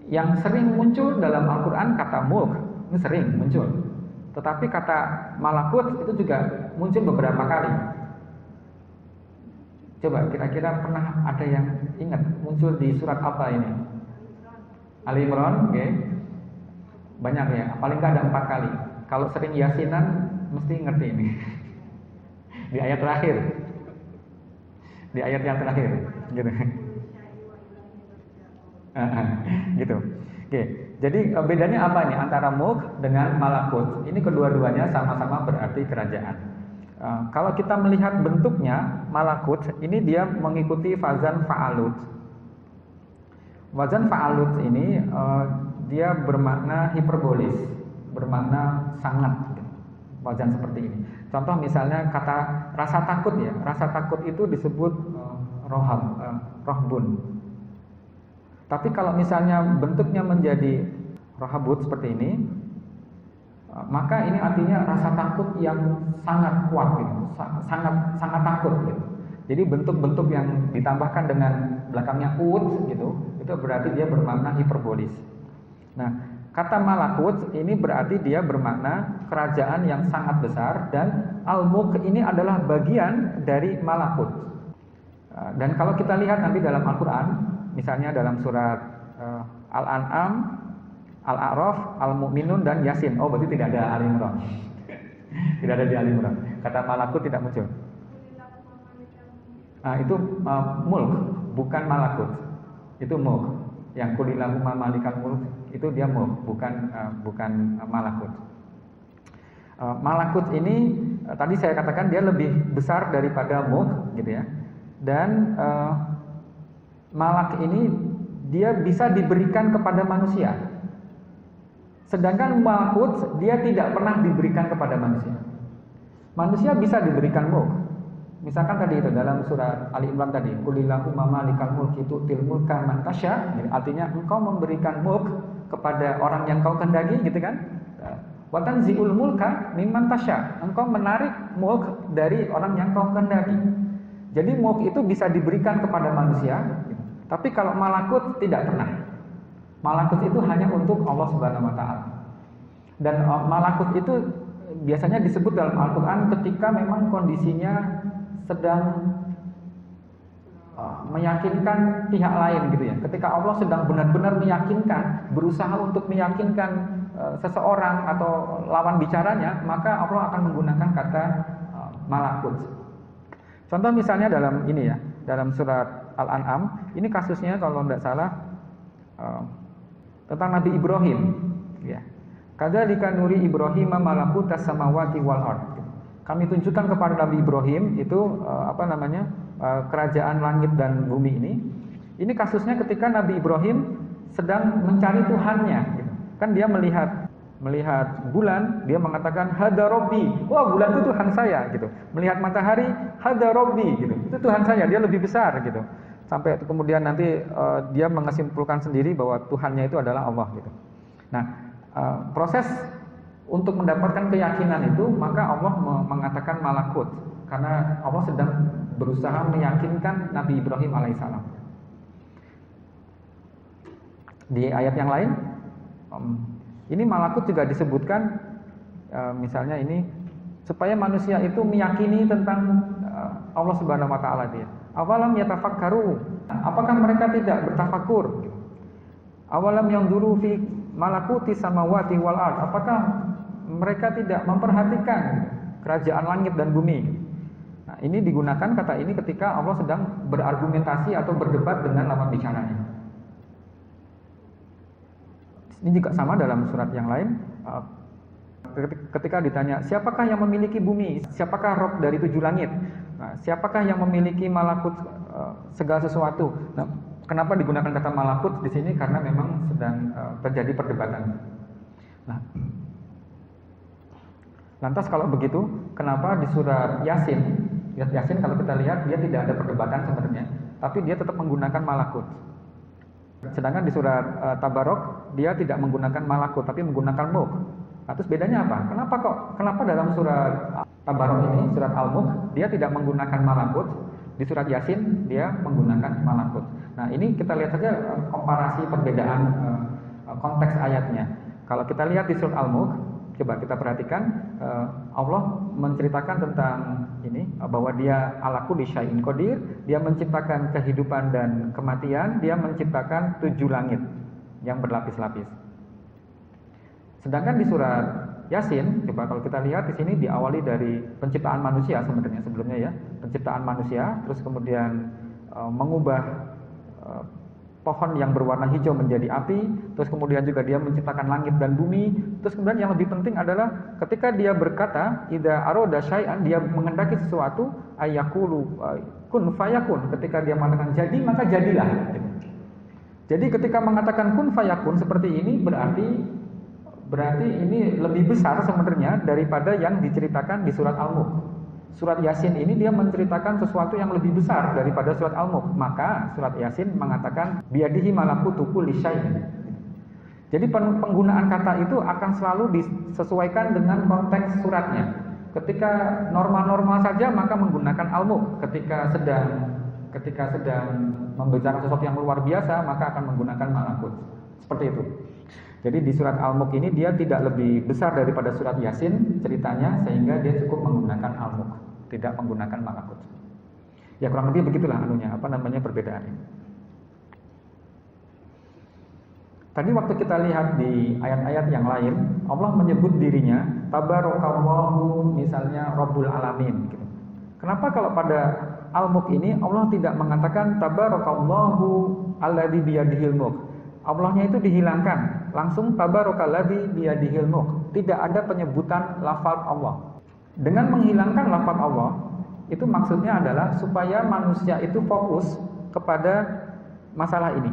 Yang sering muncul dalam Al-Quran kata mulk, ini sering muncul. Tetapi kata malakut itu juga muncul beberapa kali. Coba kira-kira pernah ada yang ingat muncul di surat apa ini? Ali Imran, oke. Banyak ya, paling nggak ada 4 kali. Kalau sering yasinan mesti ngerti ini. Di ayat terakhir. Di ayat yang terakhir gitu. Gitu. Oke. Jadi bedanya apa nih antara mulk dengan malakut? Ini kedua-duanya sama-sama berarti kerajaan. Kalau kita melihat bentuknya malakut, ini dia mengikuti wazan fa'alut. Wazan fa'alut ini dia bermakna hiperbolis, bermakna sangat gitu. Wazan seperti ini. Contoh misalnya kata rasa takut ya. Rasa takut itu disebut rohbun. Tapi kalau misalnya bentuknya menjadi rohabut seperti ini, maka ini artinya rasa takut yang sangat kuat gitu. Sangat takut gitu. Jadi bentuk-bentuk yang ditambahkan dengan belakangnya ut gitu, itu berarti dia bermakna hiperbolis. Nah, kata malakut ini berarti dia bermakna kerajaan yang sangat besar, dan al-mulk ini adalah bagian dari malakut. Dan kalau kita lihat nanti dalam Al-Quran, misalnya dalam surat Al-An'am, Al-A'raf, Al-Mu'minun, dan Yasin. Oh, berarti tidak ada Al-Imran. Tidak ada di Al-Imran. Kata malakut tidak muncul. Itu mulk, bukan malakut. Itu mulk. Yang kulillahumma malikal mulk itu dia mulk, bukan malakut. Malakut ini tadi saya katakan dia lebih besar daripada mulk gitu ya. Dan malak ini dia bisa diberikan kepada manusia. Sedangkan malakut dia tidak pernah diberikan kepada manusia. Manusia bisa diberikan mulk. Misalkan tadi itu dalam surat Ali Imran tadi, Qulillahumma malikal mulki tu'til mulka man tasya, artinya engkau memberikan mulk kepada orang yang kau kehendaki, gitu kan? Wa tanzi'ul mulka mimman tasya, engkau menarik mulk dari orang yang kau kehendaki. Jadi mulk itu bisa diberikan kepada manusia, tapi kalau malakut tidak pernah. Malakut itu hanya untuk Allah Subhanahu wa taala. Dan malakut itu biasanya disebut dalam Al-Qur'an ketika memang kondisinya sedang meyakinkan pihak lain gitu ya. Ketika Allah sedang benar-benar meyakinkan, berusaha untuk meyakinkan seseorang atau lawan bicaranya, maka Allah akan menggunakan kata malakut. Contoh misalnya dalam ini ya, dalam surat Al-An'am, ini kasusnya kalau tidak salah tentang Nabi Ibrahim ya. Kadzalika nuri Ibrahim malakutas samawati wal ard. Kami tunjukkan kepada Nabi Ibrahim itu kerajaan langit dan bumi ini. Ini kasusnya ketika Nabi Ibrahim sedang mencari Tuhannya gitu. Kan dia melihat bulan, dia mengatakan hada robbi. Wah, bulan itu Tuhan saya gitu. Melihat matahari, hada robbi gitu. Itu Tuhan saya, dia lebih besar gitu. Sampai kemudian nanti dia mengesimpulkan sendiri bahwa Tuhannya itu adalah Allah gitu. Nah, proses untuk mendapatkan keyakinan itu, maka Allah mengatakan malakut, karena Allah sedang berusaha meyakinkan Nabi Ibrahim alaihissalam. Di ayat yang lain, ini malakut juga disebutkan, misalnya ini supaya manusia itu meyakini tentang Allah Subhanahu wa taala dia. Awalam yatafakkaru, apakah mereka tidak bertafakur? Awalam yanzuru fi malakuti samawati wal ard, apakah mereka tidak memperhatikan kerajaan langit dan bumi? Nah, ini digunakan kata ini ketika Allah sedang berargumentasi atau berdebat dengan lawan bicaranya. Ini juga sama dalam surat yang lain. Ketika ditanya, siapakah yang memiliki bumi? Siapakah Rob dari 7 langit? Nah, siapakah yang memiliki malakut segala sesuatu? Nah, kenapa digunakan kata malakut di sini? Karena memang sedang terjadi perdebatan. Nah, lantas kalau begitu, kenapa di surat Yasin kalau kita lihat dia tidak ada perdebatan sebenarnya, tapi dia tetap menggunakan malakut. Sedangkan di surat Tabarok dia tidak menggunakan malakut, tapi menggunakan mulk. Nah, terus bedanya apa? Kenapa dalam surat Tabarok ini, surat Al-Mulk, dia tidak menggunakan malakut, di surat Yasin dia menggunakan malakut. Nah, ini kita lihat saja komparasi perbedaan konteks ayatnya. Kalau kita lihat di surat Al-Mulk, coba kita perhatikan, Allah menceritakan tentang ini, bahwa dia ala kulli syai'in qadir, dia menciptakan kehidupan dan kematian, dia menciptakan 7 langit yang berlapis-lapis. Sedangkan di surat Yasin, coba kalau kita lihat di sini diawali dari penciptaan manusia sebenarnya sebelumnya ya, penciptaan manusia, terus kemudian mengubah pohon yang berwarna hijau menjadi api, terus kemudian juga dia menciptakan langit dan bumi, terus kemudian yang lebih penting adalah ketika dia berkata idza arada syai'an, dia menghendaki sesuatu, ayaqulu kun fayakun, ketika dia mengatakan jadi maka jadilah. Jadi ketika mengatakan kun fayakun seperti ini berarti ini lebih besar sebenarnya daripada yang diceritakan di surat Al-Mulk. Surat Yasin ini dia menceritakan sesuatu yang lebih besar daripada surat Al-Mulk. Maka surat Yasin mengatakan biyadihi malakutu kulli syai'in. Jadi penggunaan kata itu akan selalu disesuaikan dengan konteks suratnya. Ketika normal-normal saja maka menggunakan Al-Mulk. Ketika sedang membicarakan sesuatu yang luar biasa maka akan menggunakan malakut. Seperti itu. Jadi di surat Al-Mulk ini dia tidak lebih besar daripada surat Yasin ceritanya, sehingga dia cukup menggunakan Al-Mulk, tidak menggunakan malakut. Ya kurang lebih begitulah perbedaannya. Tadi waktu kita lihat di ayat-ayat yang lain, Allah menyebut dirinya Tabarakallahu misalnya Rabbul Alamin gitu. Kenapa kalau pada Al-Mulk ini Allah tidak mengatakan Tabarakallahu alladzi biyadihil mulk? Allahnya itu dihilangkan, langsung tabarakalladzi biyadihil mulk. Tidak ada penyebutan lafaz Allah. Dengan menghilangkan lafaz Allah, itu maksudnya adalah supaya manusia itu fokus kepada masalah ini.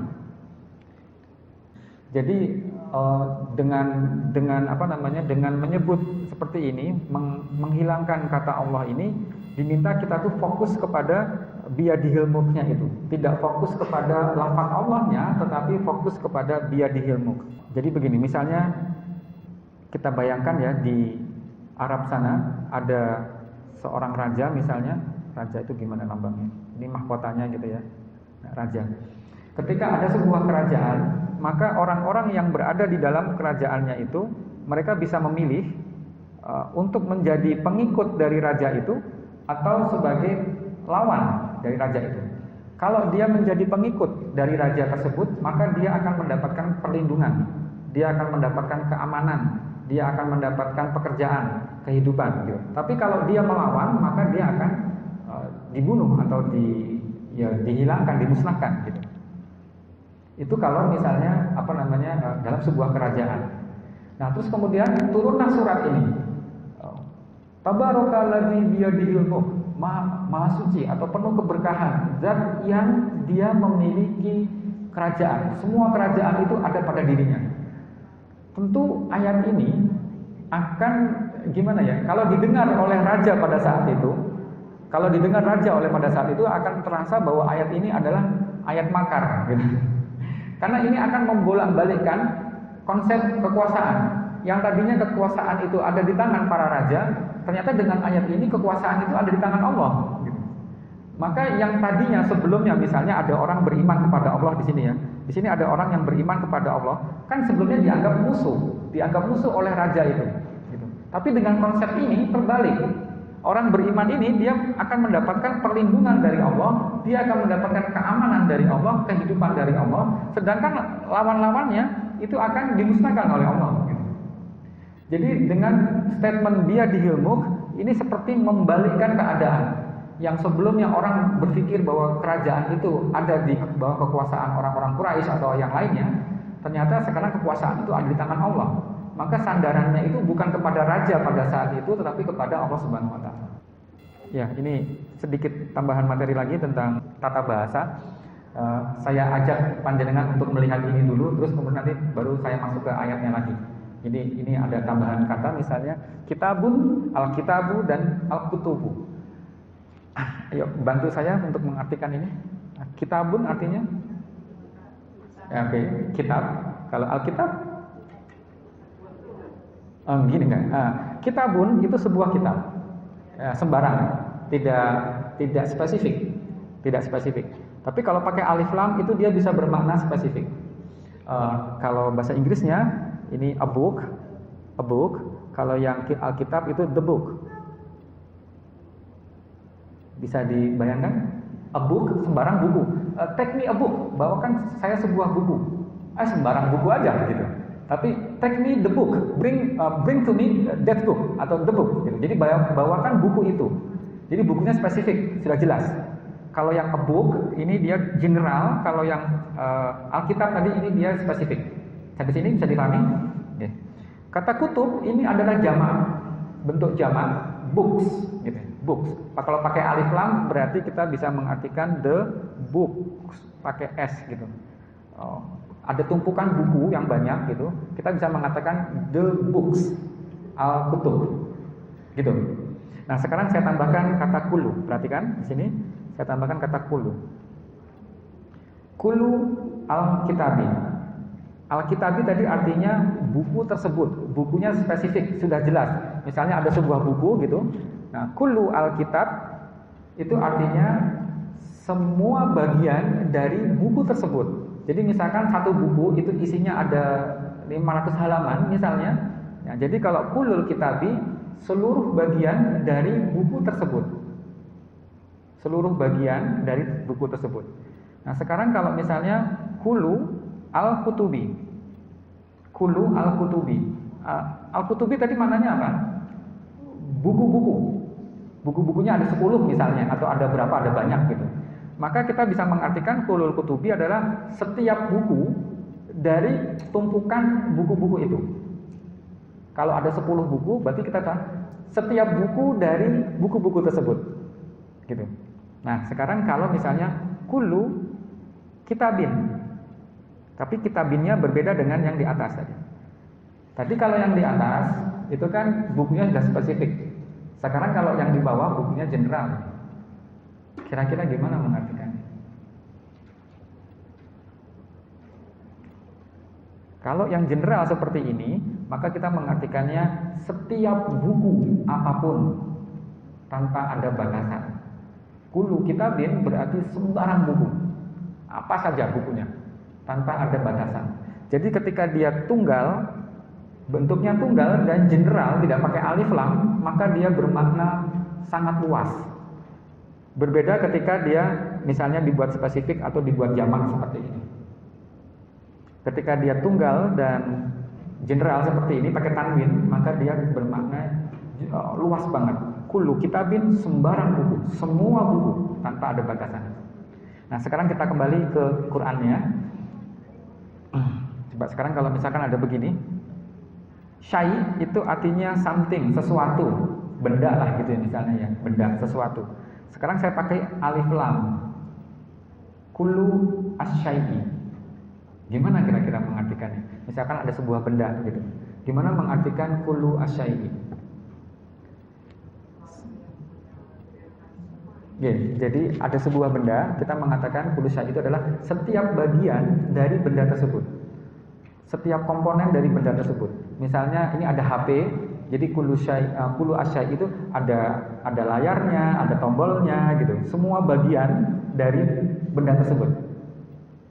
Jadi dengan apa namanya, dengan menyebut seperti ini, menghilangkan kata Allah ini, diminta kita tuh fokus kepada biyadihil mulknya itu, tidak fokus kepada lafaz Allahnya, tetapi fokus kepada biyadihil mulk. Jadi begini, misalnya kita bayangkan ya, di Arab sana ada seorang raja misalnya. Raja itu gimana lambangnya? Ini mahkotanya gitu ya, raja. Ketika ada sebuah kerajaan, maka orang-orang yang berada di dalam kerajaannya itu, mereka bisa memilih untuk menjadi pengikut dari raja itu atau sebagai lawan dari raja itu. Kalau dia menjadi pengikut dari raja tersebut, maka dia akan mendapatkan perlindungan, dia akan mendapatkan keamanan, dia akan mendapatkan pekerjaan, kehidupan gitu. Tapi kalau dia melawan, maka dia akan dibunuh atau dihilangkan, dimusnahkan gitu. Itu kalau misalnya apa namanya, dalam sebuah kerajaan. Nah, terus kemudian turunlah surat ini. Tabarakalladzi biyadihil mulk, maha suci atau penuh keberkahan, zat yang dia memiliki kerajaan. Semua kerajaan itu ada pada dirinya. Tentu ayat ini akan gimana ya? Kalau didengar oleh raja pada saat itu, akan terasa bahwa ayat ini adalah ayat makar gitu. Karena ini akan membolak-balikkan konsep kekuasaan. Yang tadinya kekuasaan itu ada di tangan para raja, ternyata dengan ayat ini kekuasaan itu ada di tangan Allah gitu. Maka yang tadinya sebelumnya misalnya ada orang beriman kepada Allah di sini ya. Di sini ada orang yang beriman kepada Allah, kan sebelumnya dianggap musuh oleh raja itu gitu. Tapi dengan konsep ini terbalik. Orang beriman ini dia akan mendapatkan perlindungan dari Allah, dia akan mendapatkan keamanan dari Allah, kehidupan dari Allah, sedangkan lawan-lawannya itu akan dimusnahkan oleh Allah gitu. Jadi dengan statement biyadihil mulk ini seperti membalikkan keadaan. Yang sebelumnya orang berpikir bahwa kerajaan itu ada di bawah kekuasaan orang-orang Quraisy atau yang lainnya, ternyata sekarang kekuasaan itu ada di tangan Allah. Maka sandarannya itu bukan kepada raja pada saat itu, tetapi kepada Allah Subhanahu wa taala. Ya, ini sedikit tambahan materi lagi tentang tata bahasa. Saya ajak panjenengan untuk melihat ini dulu, terus kemudian nanti baru saya masuk ke ayatnya lagi. Ini ada tambahan kata, misalnya kitabun, al-kitabu dan al-kutubu. Ayo bantu saya untuk mengartikan ini. Kitabun artinya? Ya, oke, kitab. Kalau al-kitab gini kan, kitabun itu sebuah kitab, ya, sembarang, tidak spesifik. Tapi kalau pakai alif lam itu dia bisa bermakna spesifik. Kalau bahasa Inggrisnya ini a book. Kalau yang alkitab itu the book. Bisa dibayangkan? A book sembarang buku. Take me a book, bawakan saya sebuah buku. Sembarang buku aja gitu. Tapi take me the book, bring to me that book atau the book gitu. Jadi bawakan buku itu. Jadi bukunya spesifik, sudah jelas. Kalau yang a book ini dia general, kalau yang alkitab tadi ini dia spesifik. Sampai sini bisa dipahami? Okay. Kata kutub ini adalah jamak, bentuk jamak, books gitu. Books. Kalau pakai alif lam berarti kita bisa mengartikan the books pakai s gitu. Ada tumpukan buku yang banyak gitu, kita bisa mengatakan the books al-kutub gitu. Nah, sekarang saya tambahkan kata kulu. Perhatikan di sini, saya tambahkan kata kulu. Kulu al-kitabi. Al-kitabi tadi artinya buku tersebut, bukunya spesifik, sudah jelas. Misalnya ada sebuah buku gitu. Nah, kulu al-kitab itu artinya semua bagian dari buku tersebut. Jadi misalkan satu buku itu isinya ada 500 halaman misalnya. Ya, jadi kalau kulul kitabi seluruh bagian dari buku tersebut. Seluruh bagian dari buku tersebut. Nah, sekarang kalau misalnya kulu al-kutubi. Kulu al-kutubi. Al-kutubi tadi maknanya apa? Buku-buku. Buku-bukunya ada 10 misalnya atau ada berapa, ada banyak gitu. Maka kita bisa mengartikan kulul kutubi adalah setiap buku dari tumpukan buku-buku itu. Kalau ada 10 buku, berarti kita tahu setiap buku dari buku-buku tersebut. Gitu. Nah, sekarang kalau misalnya kulu kitabin. Tapi kitabinnya berbeda dengan yang di atas tadi. Tadi kalau yang di atas itu kan bukunya sudah spesifik. Sekarang kalau yang di bawah bukunya general. Kira-kira gimana mengartikannya? Kalau yang general seperti ini, maka kita mengartikannya setiap buku apapun tanpa ada batasan. Kullu kitabin berarti sembarang buku, apa saja bukunya, tanpa ada batasan. Jadi ketika dia tunggal, bentuknya tunggal dan general, tidak pakai alif lam, maka dia bermakna sangat luas. Berbeda ketika dia misalnya dibuat spesifik atau dibuat jamak seperti ini. Ketika dia tunggal dan general seperti ini pakai tanwin, maka dia bermakna luas banget. Kullu kitabin sembarang buku, semua buku tanpa ada batasan. Nah, sekarang kita kembali ke Qur'annya. Coba sekarang kalau misalkan ada begini, syai itu artinya something, sesuatu, benda lah gitu ya misalnya ya, benda, sesuatu. Sekarang saya pakai alif lam. Kullu asyai. Gimana kira-kira mengartikannya? Misalkan ada sebuah benda gitu. Gimana mengartikan kullu asyai? Jadi ada sebuah benda, kita mengatakan kullu asyai itu adalah setiap bagian dari benda tersebut. Setiap komponen dari benda tersebut. Misalnya ini ada HP, jadi kullu asyai itu ada layarnya, ada tombolnya gitu. Semua bagian dari benda tersebut.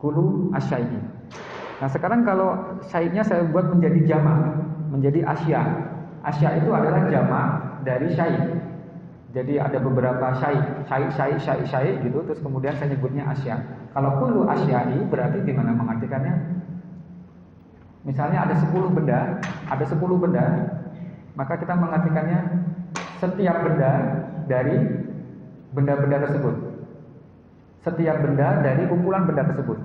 Kullu asyai. Nah sekarang kalau syai-nya saya buat menjadi jamak, menjadi asya. Asya itu adalah jamak dari syai. Jadi ada beberapa syai gitu, terus kemudian saya nyebutnya asya. Kalau kullu asyai berarti gimana mengartikannya? Misalnya ada 10 benda, maka kita mengartikannya setiap benda dari benda-benda tersebut. Setiap benda dari kumpulan benda tersebut.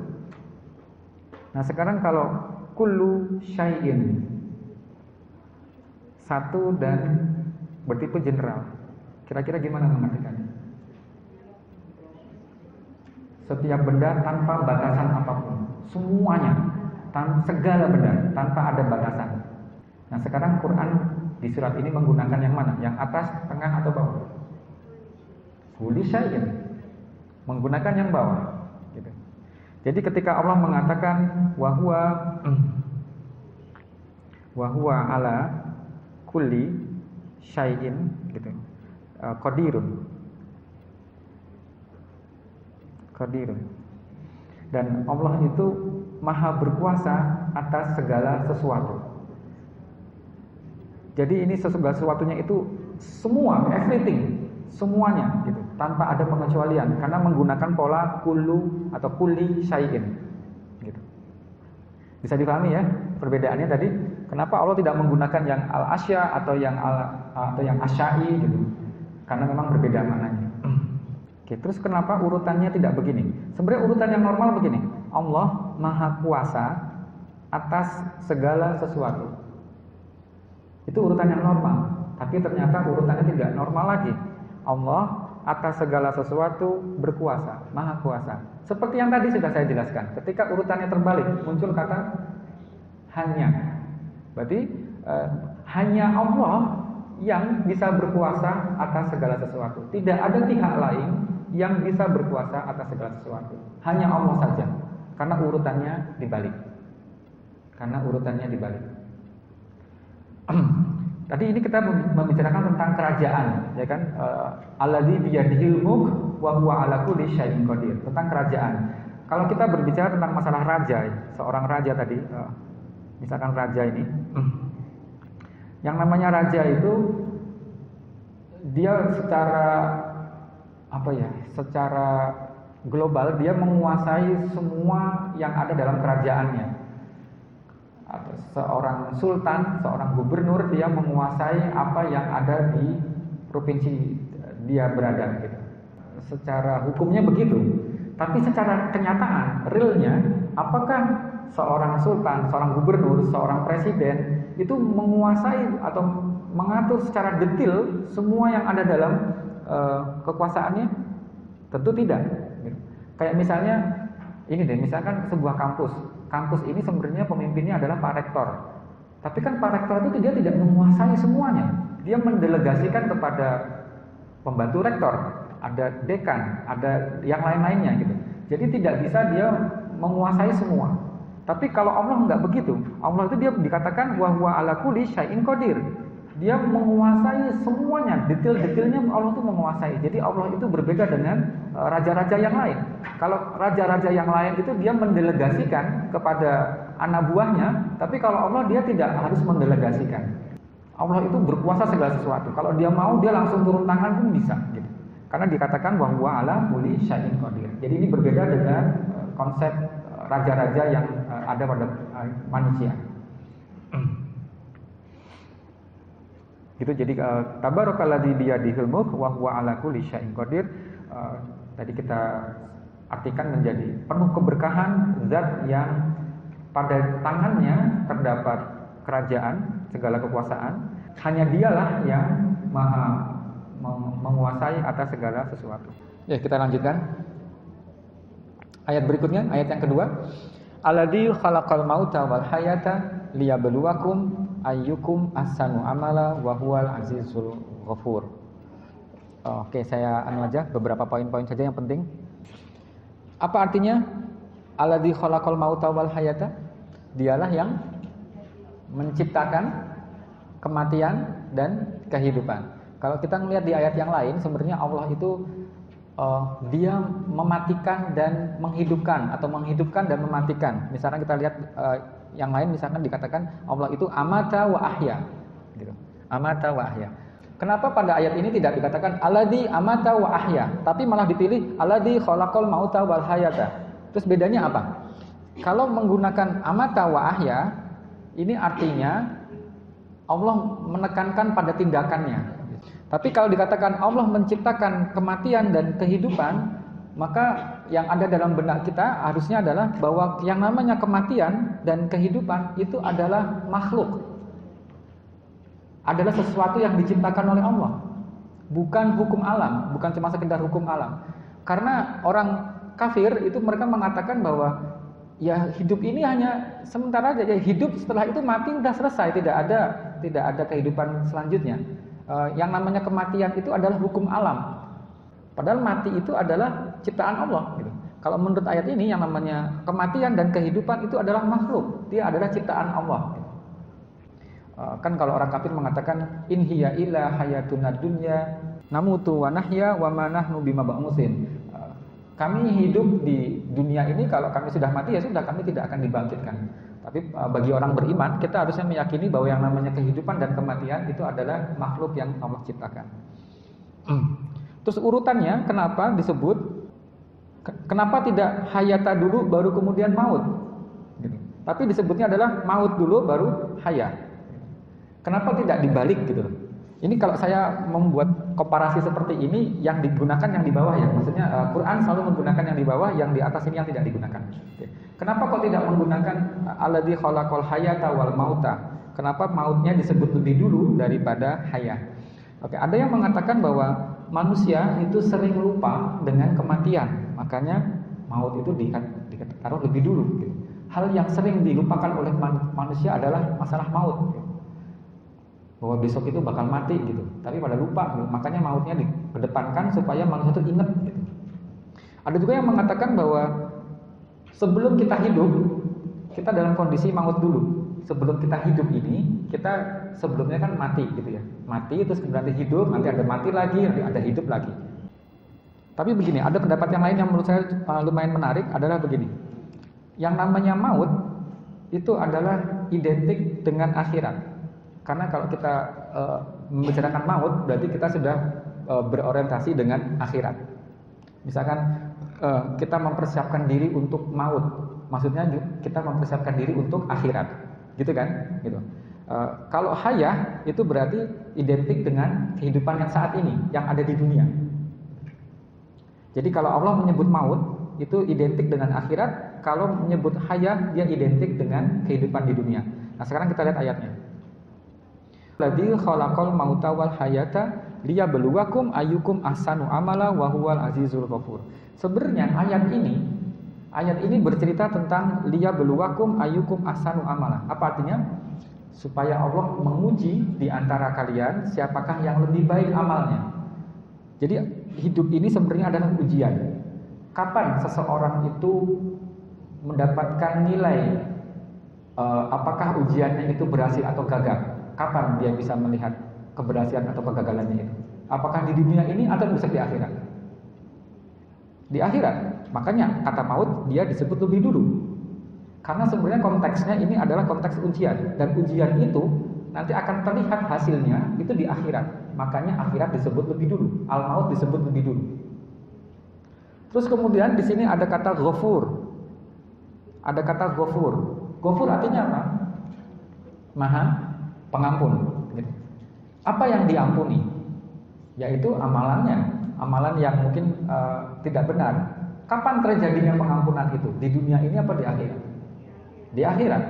Nah sekarang kalau kullu syai'in, satu dan bertipe general, kira-kira gimana mengartikannya? Setiap benda tanpa batasan apapun, semuanya, segala benda tanpa ada batasan. Nah sekarang Quran di surat ini menggunakan yang mana? Yang atas, tengah atau bawah? Kullu syai'in, menggunakan yang bawah. Gitu. Jadi ketika Allah mengatakan wahwa ala kulli syai'in gitu. Qadirun. Dan Allah itu maha berkuasa atas segala sesuatu. Jadi ini segala sesuatunya itu semua, everything, semuanya gitu, tanpa ada pengecualian karena menggunakan pola kullu atau kulli syai'in gitu. Bisa dipahami ya perbedaannya tadi? Kenapa Allah tidak menggunakan yang al-asya atau yang asyai gitu? Karena memang berbeda maknanya. Oke, terus kenapa urutannya tidak begini? Sebenarnya urutan yang normal begini. Allah maha kuasa atas segala sesuatu. Itu urutan yang normal. Tapi ternyata urutannya tidak normal lagi. Allah atas segala sesuatu berkuasa, maha kuasa. Seperti yang tadi sudah saya jelaskan. Ketika urutannya terbalik, muncul kata hanya. Berarti hanya Allah yang bisa berkuasa atas segala sesuatu. Tidak ada pihak lain yang bisa berkuasa atas segala sesuatu. Hanya Allah saja. Karena urutannya dibalik. Tadi ini kita membicarakan tentang kerajaan, ya kan? Alladzi biyadihil mulk wa huwa ala kulli syai'in qadir. Tentang kerajaan. Kalau kita berbicara tentang masalah raja, seorang raja tadi, misalkan raja ini, yang namanya raja itu dia secara global dia menguasai semua yang ada dalam kerajaannya. Atau seorang sultan, seorang gubernur, dia menguasai apa yang ada di provinsi dia berada gitu. Secara hukumnya begitu. Tapi secara kenyataan, realnya, apakah seorang sultan, seorang gubernur, seorang presiden itu menguasai atau mengatur secara detail semua yang ada dalam kekuasaannya? Tentu tidak. Kayak misalnya ini deh, misalkan sebuah kampus kampus ini sebenarnya pemimpinnya adalah Pak Rektor. Tapi kan Pak Rektor itu dia tidak menguasai semuanya. Dia mendelegasikan kepada pembantu rektor, ada dekan, ada yang lain-lainnya gitu. Jadi tidak bisa dia menguasai semua. Tapi kalau Allah enggak begitu. Allah itu dia dikatakan wa huwa ala kulli syai'in qadir. Dia menguasai semuanya, detail-detailnya Allah itu menguasai. Jadi Allah itu berbeda dengan raja-raja yang lain. Kalau raja-raja yang lain itu dia mendelegasikan kepada anak buahnya, tapi kalau Allah dia tidak harus mendelegasikan. Allah itu berkuasa segala sesuatu. Kalau dia mau dia langsung turun tangan pun bisa gitu. Karena dikatakan wa huwa ala kulli syai'in qadir. Jadi ini berbeda dengan konsep raja-raja yang ada pada manusia. Gitu. Jadi tabarakalladzi biyadihil mulk wa huwa ala kulli syai'in qadir. Tadi kita artikan menjadi penuh keberkahan, zat yang pada tangannya terdapat kerajaan, segala kekuasaan. Hanya dialah yang maha menguasai atas segala sesuatu. Ya, kita lanjutkan. Ayat berikutnya, ayat yang kedua. Alladzi khalaqal mauta wal hayata liyabluwakum ayyukum ahsanu amala wa huwal azizul ghafur. Oke, saya aja beberapa poin-poin saja yang penting. Apa artinya alladzi khalaqal mauta wal hayata? Dialah yang menciptakan kematian dan kehidupan. Kalau kita melihat di ayat yang lain, sebenarnya Allah itu dia mematikan dan menghidupkan, atau menghidupkan dan mematikan. Misalnya kita lihat yang lain, misalkan dikatakan Allah itu amata wa ahya, gitu. Amata wa ahya. Kenapa pada ayat ini tidak dikatakan alladzi amata wa ahya, tapi malah dipilih alladzi khalaqal mauta wal hayata? Terus bedanya apa? Kalau menggunakan amata wa ahya, ini artinya Allah menekankan pada tindakannya. Tapi kalau dikatakan Allah menciptakan kematian dan kehidupan, maka yang ada dalam benak kita harusnya adalah bahwa yang namanya kematian dan kehidupan itu adalah makhluk. Adalah sesuatu yang diciptakan oleh Allah. Bukan hukum alam, bukan cuma sekedar hukum alam. Karena orang kafir itu mereka mengatakan bahwa ya hidup ini hanya sementara aja, ya hidup setelah itu mati udah selesai, tidak ada kehidupan selanjutnya. Yang namanya kematian itu adalah hukum alam. Padahal mati itu adalah ciptaan Allah gitu. Kalau menurut ayat ini yang namanya kematian dan kehidupan itu adalah makhluk, dia adalah ciptaan Allah gitu. Kan kalau orang kafir mengatakan in hiya illa hayatuna dunya namutu wa nahya wa ma nahnu bimab'utsin. Kami hidup di dunia ini, kalau kami sudah mati ya sudah, kami tidak akan dibangkitkan. Tapi bagi orang beriman, kita harusnya meyakini bahwa yang namanya kehidupan dan kematian itu adalah makhluk yang Allah ciptakan. Terus urutannya kenapa disebut, kenapa tidak hayata dulu baru kemudian maut? Gitu. Tapi disebutnya adalah maut dulu baru hayat. Kenapa tidak dibalik gitu? Ini kalau saya membuat komparasi seperti ini, yang digunakan yang di bawah ya. Maksudnya Quran selalu menggunakan yang di bawah, yang di atas ini yang tidak digunakan. Oke. Kenapa kok tidak menggunakan alladzi khalaqal hayata wal mauta? Kenapa mautnya disebut lebih dulu daripada hayat? Oke, ada yang mengatakan bahwa manusia itu sering lupa dengan kematian. Makanya maut itu ditaruh lebih dulu gitu. Hal yang sering dilupakan oleh manusia adalah masalah maut gitu. Bahwa besok itu bakal mati gitu, tapi pada lupa gitu. Makanya mautnya dikedepankan supaya manusia itu ingat gitu. Ada juga yang mengatakan bahwa sebelum kita hidup, kita dalam kondisi maut dulu. Sebelum kita hidup ini, kita sebelumnya kan mati gitu ya. Mati terus kemudian hidup, nanti ada mati lagi, nanti ada hidup lagi. Tapi begini, ada pendapat yang lain yang menurut saya lumayan menarik adalah begini. Yang namanya maut itu adalah identik dengan akhirat. Karena kalau kita membicarakan maut, berarti kita sudah berorientasi dengan akhirat. Misalkan kita mempersiapkan diri untuk maut, maksudnya kita mempersiapkan diri untuk akhirat, gitu kan? Gitu. Kalau hayah itu berarti identik dengan kehidupan yang saat ini, yang ada di dunia. Jadi kalau Allah menyebut maut itu identik dengan akhirat, kalau menyebut hayah dia identik dengan kehidupan di dunia. Nah sekarang kita lihat ayatnya. Alladzi khalaqal mauta wal hayata liyabluwakum ayyukum ahsanu amala wa huwal azizul ghafur. Sebenarnya ayat ini Ayat ini bercerita tentang liyabluwakum ayyukum ahsanu amala. Apa artinya? Supaya Allah menguji di antara kalian siapakah yang lebih baik amalnya. Jadi hidup ini sebenarnya adalah ujian. Kapan seseorang itu mendapatkan nilai apakah ujiannya itu berhasil atau gagal? Kapan dia bisa melihat keberhasilan atau kegagalannya itu? Apakah di dunia ini atau bisa di akhirat? Di akhirat. Makanya kata maut dia disebut lebih dulu. Karena sebenarnya konteksnya ini adalah konteks ujian. Dan ujian itu nanti akan terlihat hasilnya itu di akhirat. Makanya akhirat disebut lebih dulu. Al-maut disebut lebih dulu. Terus kemudian di sini ada kata ghafur. Ada kata ghafur. Ghafur artinya apa? Maha pengampun. Apa yang diampuni? Yaitu amalannya. Amalan yang mungkin tidak benar. Kapan terjadinya pengampunan itu? Di dunia ini apa di akhirat? Di akhirat.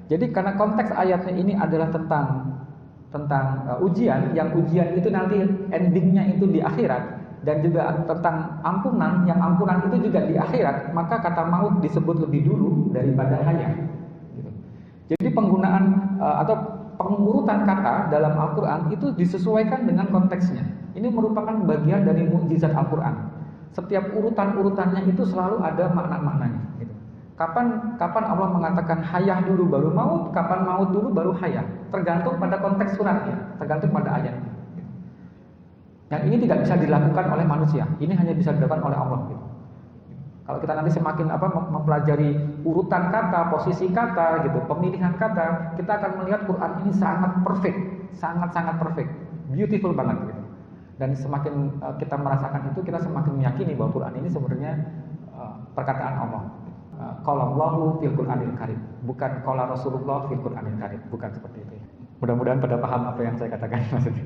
Jadi karena konteks ayatnya ini adalah tentang ujian, yang ujian itu nanti endingnya itu di akhirat, dan juga tentang ampunan, yang ampunan itu juga di akhirat, maka kata maut disebut lebih dulu daripada hayat. Gitu. Jadi penggunaan atau pengurutan kata dalam Al-Quran itu disesuaikan dengan konteksnya. Ini merupakan bagian dari mukjizat Al-Quran. Setiap urutan-urutannya itu selalu ada makna-maknanya. Gitu. Kapan Allah mengatakan hayah dulu baru maut, kapan maut dulu baru hayah. Tergantung pada konteks suratnya, tergantung pada ayatnya. Gitu. Yang ini tidak bisa dilakukan oleh manusia. Ini hanya bisa dilakukan oleh Allah. Gitu. Kalau kita nanti semakin mempelajari urutan kata, posisi kata, gitu, pemilihan kata, kita akan melihat Quran ini sangat perfect, sangat-sangat perfect, beautiful banget. Gitu. Dan semakin kita merasakan itu, kita semakin meyakini bahwa Quran ini sebenarnya perkataan Allah. Qala Allahu fil Qur'anil Karim, bukan qala Rasulullah fil Qur'anil Karim, bukan seperti itu. Mudah-mudahan pada paham apa yang saya katakan maksudnya.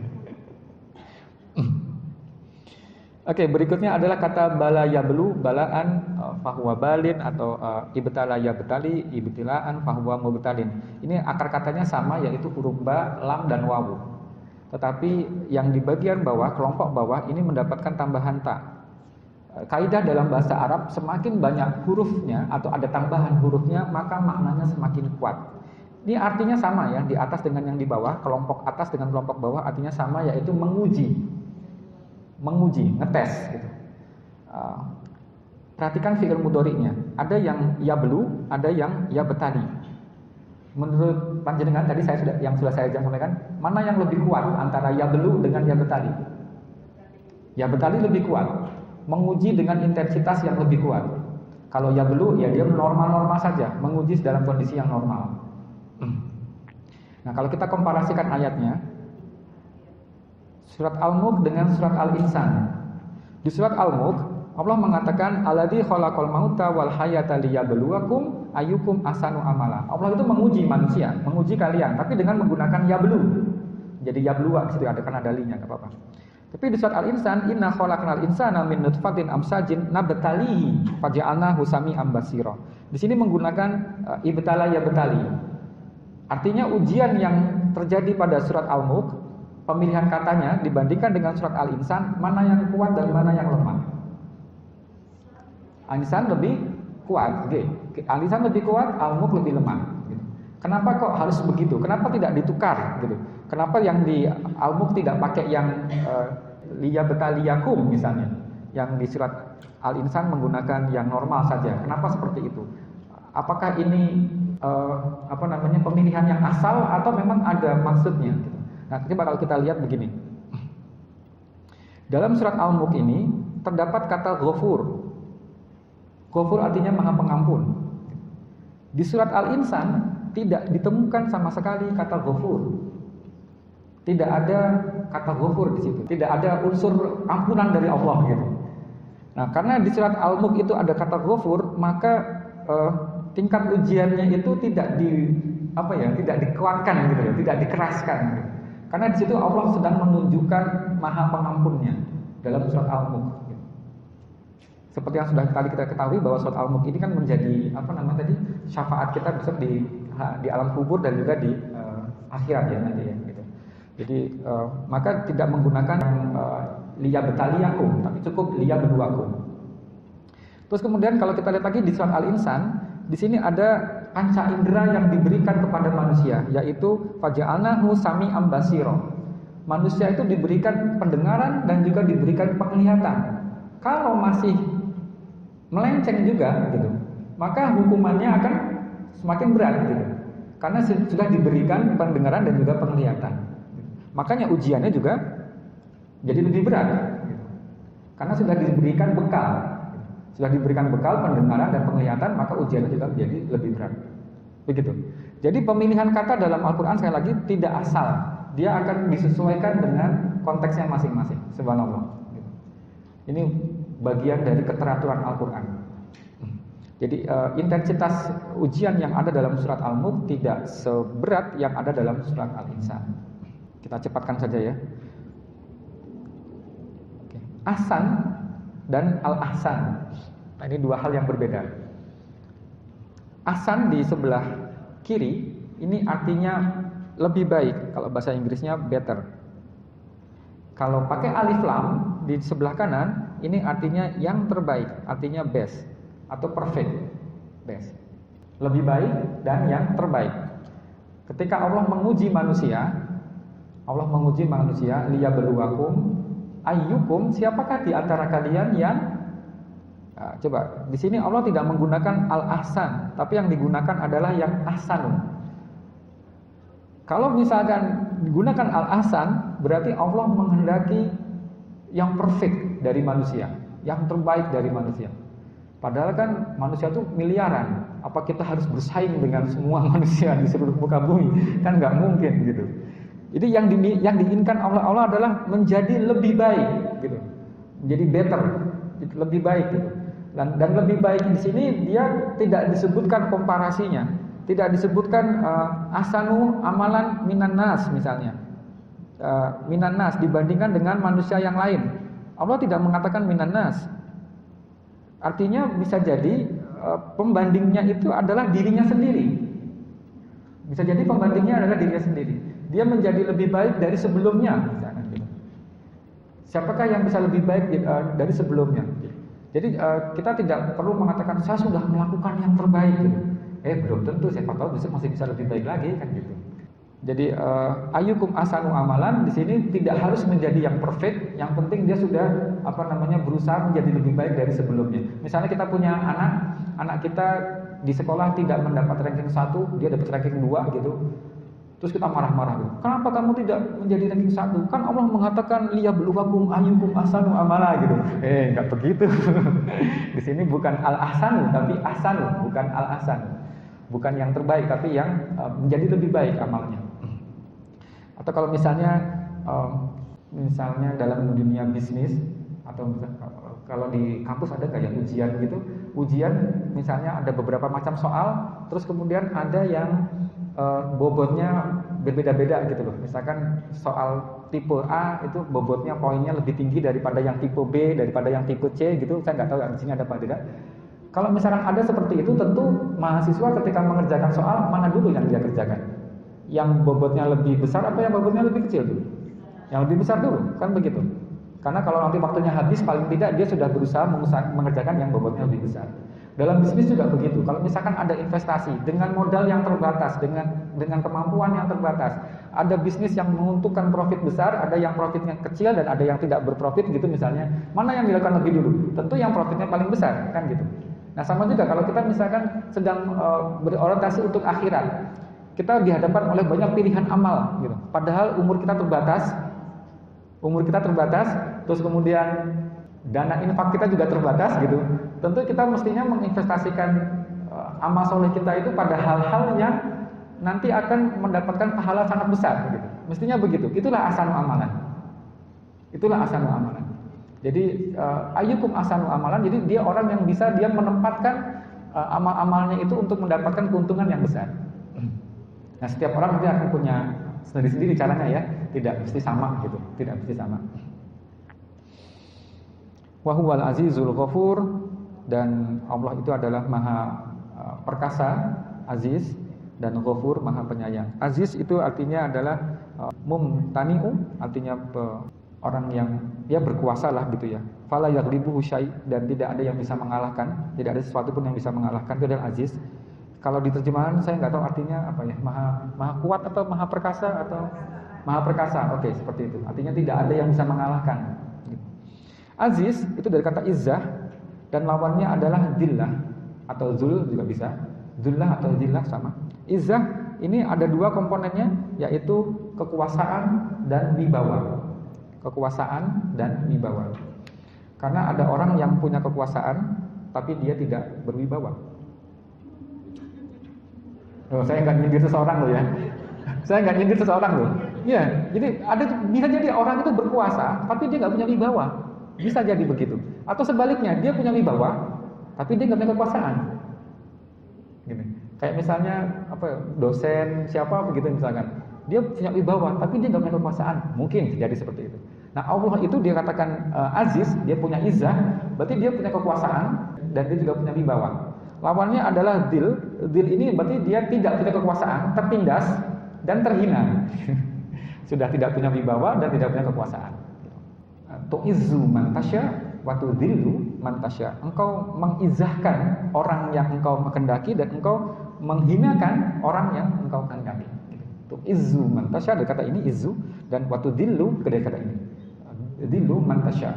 Oke, berikutnya adalah kata bala yablu, balaan fahuwa balin, atau ibtala yabtali, ibtilaan fahuwa mubtalin. Ini akar katanya sama, yaitu huruf ba, lam dan wawu. Tetapi yang di bagian bawah, kelompok bawah ini mendapatkan tambahan ta. Kaidah dalam bahasa Arab, semakin banyak hurufnya atau ada tambahan hurufnya, maka maknanya semakin kuat. Ini artinya sama ya, di atas dengan yang di bawah, kelompok atas dengan kelompok bawah artinya sama, yaitu menguji, ngetes gitu. Perhatikan fi'il mudhari'nya. Ada yang yablu, ada yang yabtali. Menurut panjenengan tadi sudah saya sampaikan, mana yang lebih kuat antara yablu dengan yabtali? Yabtali lebih kuat, menguji dengan intensitas yang lebih kuat. Kalau yablu ya dia normal-normal saja, menguji dalam kondisi yang normal. Nah, kalau kita komparasikan ayatnya, surat Al-Mulk dengan surat Al-Insan. Di surat Al-Mulk Allah mengatakan alladzi khalaqal mauta wal hayata liyabluwakum ayyukum ahsanu amala. Allah itu menguji manusia, menguji kalian, tapi dengan menggunakan yablu. Jadi yabluwa di situ ada kan ada linya, enggak apa-apa. Tapi di surat Al-Insan, inna khalaqnal insana min nutfatin amsajin nabtalihi faja'alnahu sami'an basira. Di sini menggunakan ibtala yabtali. Artinya ujian yang terjadi pada surat Al-Mulk, pemilihan katanya dibandingkan dengan surat Al-Insan, mana yang kuat dan mana yang lemah. Al-Insan lebih kuat, Al-Insan lebih kuat, Al-Mulk lebih lemah. Kenapa kok harus begitu? Kenapa tidak ditukar? Gitu. Kenapa yang di Al-Mulk tidak pakai yang liyabtaliyakum misalnya, yang di surat Al-Insan menggunakan yang normal saja? Kenapa seperti itu? Apakah ini pemilihan yang asal atau memang ada maksudnya? Gitu. Nah, coba kalau kita lihat begini. Dalam surat Al-Mulk ini terdapat kata ghafur. Ghafur artinya maha pengampun. Di surat Al-Insan tidak ditemukan sama sekali kata ghafur. Tidak ada kata ghafur di situ. Tidak ada unsur ampunan dari Allah gitu. Nah, karena di surat Al-Mulk itu ada kata ghafur, maka tingkat ujiannya itu tidak dikuatkan gitu ya, tidak dikeraskan gitu. Karena di situ Allah sedang menunjukkan maha pengampunnya dalam surat Al-Mulk. Seperti yang sudah tadi kita ketahui bahwa surat Al-Mulk ini kan menjadi syafaat kita besok di alam kubur dan juga di akhirat ya nanti ya gitu. Jadi maka tidak menggunakan liyabtaliyakum, tapi cukup liyabluwakum. Terus kemudian kalau kita lihat lagi di surat Al-Insan, di sini ada panca indera yang diberikan kepada manusia, yaitu faja'alnahu sami'an basira. Manusia itu diberikan pendengaran dan juga diberikan penglihatan. Kalau masih melenceng juga gitu, maka hukumannya akan semakin berat gitu. Karena sudah diberikan pendengaran dan juga penglihatan. Makanya ujiannya juga jadi lebih berat gitu. Karena sudah diberikan bekal. Sudah diberikan bekal pendengaran dan penglihatan, maka ujiannya juga menjadi lebih berat. Begitu. Jadi pemilihan kata dalam Al-Qur'an sekali lagi tidak asal. Dia akan disesuaikan dengan konteksnya masing-masing. Subhanallah. Ini bagian dari keteraturan Al-Qur'an. Jadi intensitas ujian yang ada dalam surat Al-Mulk tidak seberat yang ada dalam surat Al-Insan. Kita cepatkan saja ya. Oke. Ahsan dan Al-Ahsan. Nah, ini dua hal yang berbeda. Ahsan di sebelah kiri ini artinya lebih baik, kalau bahasa Inggrisnya better. Kalau pakai alif lam di sebelah kanan ini artinya yang terbaik, artinya best atau perfect, best. Lebih baik dan yang terbaik. Ketika Allah menguji manusia liyabluwakum ayyukum, siapakah di antara kalian yang coba di sini Allah tidak menggunakan al-ahsan, tapi yang digunakan adalah yang ahsanun. Kalau misalkan digunakan al-ahsan, berarti Allah menghendaki yang perfect dari manusia, yang terbaik dari manusia. Padahal kan manusia itu miliaran. Apa kita harus bersaing dengan semua manusia di seluruh muka bumi? Kan nggak mungkin gitu. Jadi yang diinginkan Allah adalah menjadi lebih baik gitu. Menjadi better, lebih baik gitu. Dan lebih baik di sini dia tidak disebutkan komparasinya, tidak disebutkan ahsanu amalan minan nas misalnya, minan nas dibandingkan dengan manusia yang lain. Allah tidak mengatakan minan nas. Artinya bisa jadi pembandingnya itu adalah dirinya sendiri. Bisa jadi pembandingnya adalah dirinya sendiri. Dia menjadi lebih baik dari sebelumnya misalnya. Siapakah yang bisa lebih baik dari sebelumnya? Jadi kita tidak perlu mengatakan saya sudah melakukan yang terbaik gitu. Belum tentu, siapa tahu masih bisa lebih baik lagi kan gitu. Jadi ayyukum ahsanu amalan di sini tidak harus menjadi yang perfect, yang penting dia sudah berusaha menjadi lebih baik dari sebelumnya. Misalnya kita punya anak kita di sekolah tidak mendapat ranking 1, dia dapat ranking 2 gitu. Terus kita marah-marah gitu. Kenapa kamu tidak menjadi ranking 1? Kan Allah mengatakan liyabluwakum ayyukum ahsanu amala gitu. Enggak begitu. Di sini bukan al-ahsanu tapi ahsanu, bukan al-ahsan. Bukan yang terbaik tapi yang menjadi lebih baik amalnya. Atau kalau misalnya dalam dunia bisnis atau kalau di kampus ada kayak ujian gitu. Ujian misalnya ada beberapa macam soal, terus kemudian ada yang bobotnya berbeda-beda gitu loh. Misalkan soal tipe A itu bobotnya poinnya lebih tinggi daripada yang tipe B, daripada yang tipe C gitu. Saya nggak tahu di sini ada apa tidak. Kalau misalkan ada seperti itu, tentu mahasiswa ketika mengerjakan soal mana dulu yang dia kerjakan? Yang bobotnya lebih besar apa yang bobotnya lebih kecil dulu? Yang lebih besar dulu, kan begitu. Karena kalau nanti waktunya habis, paling tidak dia sudah berusaha mengerjakan yang bobotnya lebih besar. Dalam bisnis juga begitu. Kalau misalkan ada investasi dengan modal yang terbatas, dengan kemampuan yang terbatas, ada bisnis yang menguntungkan profit besar, ada yang profitnya kecil dan ada yang tidak berprofit gitu misalnya. Mana yang dilakukan lebih dulu? Tentu yang profitnya paling besar, kan gitu. Nah sama juga kalau kita misalkan sedang berorientasi untuk akhirat, kita dihadapkan oleh banyak pilihan amal gitu. Padahal umur kita terbatas, terus kemudian dana infak kita juga terbatas gitu. Tentu kita mestinya menginvestasikan amal soleh kita itu pada hal-hal yang nanti akan mendapatkan pahala sangat besar gitu. Mestinya begitu. Itulah ahsanu amalan. Jadi ayyukum ahsanu amalan. Jadi dia orang yang bisa dia menempatkan amal-amalnya itu untuk mendapatkan keuntungan yang besar. Nah, setiap orang nanti akan punya sendiri-sendiri caranya ya. Tidak mesti sama gitu. Tidak mesti sama. Wa huwal azizul ghafur, dan Allah itu adalah maha perkasa, aziz, dan ghafur, maha penyayang. Aziz itu artinya adalah mumtani'u, artinya orang yang ya berkuasa lah gitu ya. Fala yaghlibuhu syai', dan tidak ada yang bisa mengalahkan, tidak ada sesuatu pun yang bisa mengalahkan, itu adalah aziz. Kalau di terjemahan saya nggak tahu artinya apa ya, maha kuat atau maha perkasa atau maha perkasa. Oke, seperti itu. Artinya tidak ada yang bisa mengalahkan. Aziz itu dari kata izzah, dan lawannya adalah zillah atau zul juga bisa. Zullah atau zillah sama. Izzah ini ada dua komponennya, yaitu kekuasaan dan wibawa. Kekuasaan dan wibawa. Karena ada orang yang punya kekuasaan tapi dia tidak berwibawa. Oh, saya nggak nyindir seseorang loh ya. Saya nggak nyindir seseorang loh. Iya, jadi bisa jadi orang itu berkuasa tapi dia nggak punya wibawa. Bisa jadi begitu. Atau sebaliknya, dia punya wibawa tapi dia nggak punya kekuasaan. Gini. Kayak misalnya dosen siapa begitu misalkan, dia punya wibawa tapi dia nggak punya kekuasaan. Mungkin jadi seperti itu. Nah, Allah itu dia katakan aziz, dia punya izzah, berarti dia punya kekuasaan dan dia juga punya wibawa. Lawannya adalah dzil. Dzil ini berarti dia tidak punya kekuasaan, tertindas dan terhina. Sudah tidak punya wibawa dan tidak punya kekuasaan. Tu'izzu man tasya wa tudzillu man tasya. Engkau mengizahkan orang yang engkau kehendaki dan engkau menghinakan orang yang engkau kehendaki. Tu'izzu man tasya, dari kata ini izzu, dan wa tudzillu dari kata ini. Dzillu man tasya.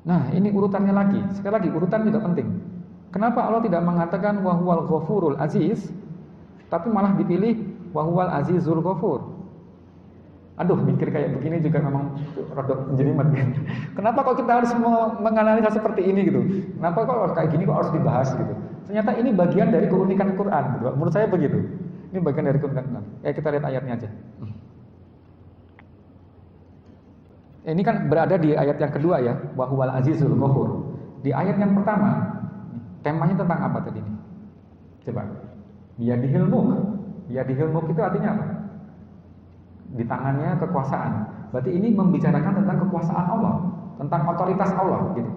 Nah, ini urutannya lagi. Sekali lagi, urutan juga penting. Kenapa Allah tidak mengatakan wahwal ghafurul aziz, tapi malah dipilih wahwal azizul ghafur? Aduh, mikir kayak begini juga memang rodok menjelimet kan. Kenapa kok kita harus menganalisa seperti ini gitu? Kenapa kok kayak gini kok harus dibahas gitu? Ternyata ini bagian dari keunikan Quran gitu. Menurut saya begitu. Ini bagian dari keunikan Quran. Kita lihat ayatnya aja. Ini kan berada di ayat yang kedua ya, wahwal azizul ghafur. Di ayat yang pertama, temanya tentang apa tadi ini? Coba. Biyadihil mulk. Biyadihil mulk itu artinya apa? Di tangannya kekuasaan. Berarti ini membicarakan tentang kekuasaan Allah, tentang otoritas Allah gitu.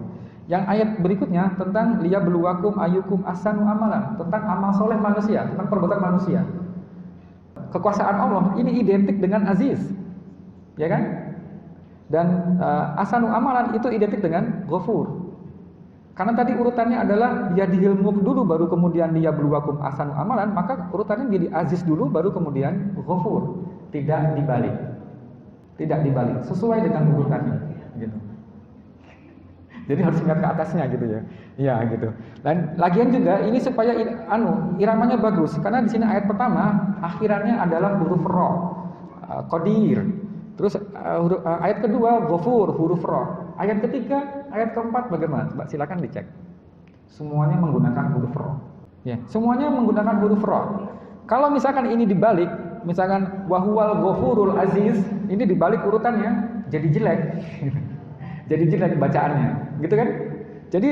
Yang ayat berikutnya tentang liyabluwakum ayyukum ahsanu amalan, tentang amal soleh manusia, tentang perbuatan manusia. Kekuasaan Allah ini identik dengan aziz. Ya kan? Dan ahsanu amalan itu identik dengan ghafur. Karena tadi urutannya adalah yadihil mulk dulu baru kemudian liyabluwakum ahsanu amalan, maka urutannya jadi aziz dulu baru kemudian ghafur. Tidak dibalik. Tidak dibalik, sesuai dengan urutannya gitu. Jadi harus ingat ke atasnya gitu ya. Ya gitu. Dan lagian juga ini supaya iramanya bagus, karena di sini ayat pertama akhirannya adalah huruf ra, qadir. Terus ayat kedua ghafur, huruf ra. Ayat ketiga, ayat keempat bagaimana? Mbak silakan dicek. Semuanya menggunakan huruf ra. Ya, semuanya menggunakan huruf ra. Kalau misalkan ini dibalik, misalkan wahwal ghafurul aziz, ini dibalik urutannya jadi jelek. Jadi jelek bacaannya, gitu kan? Jadi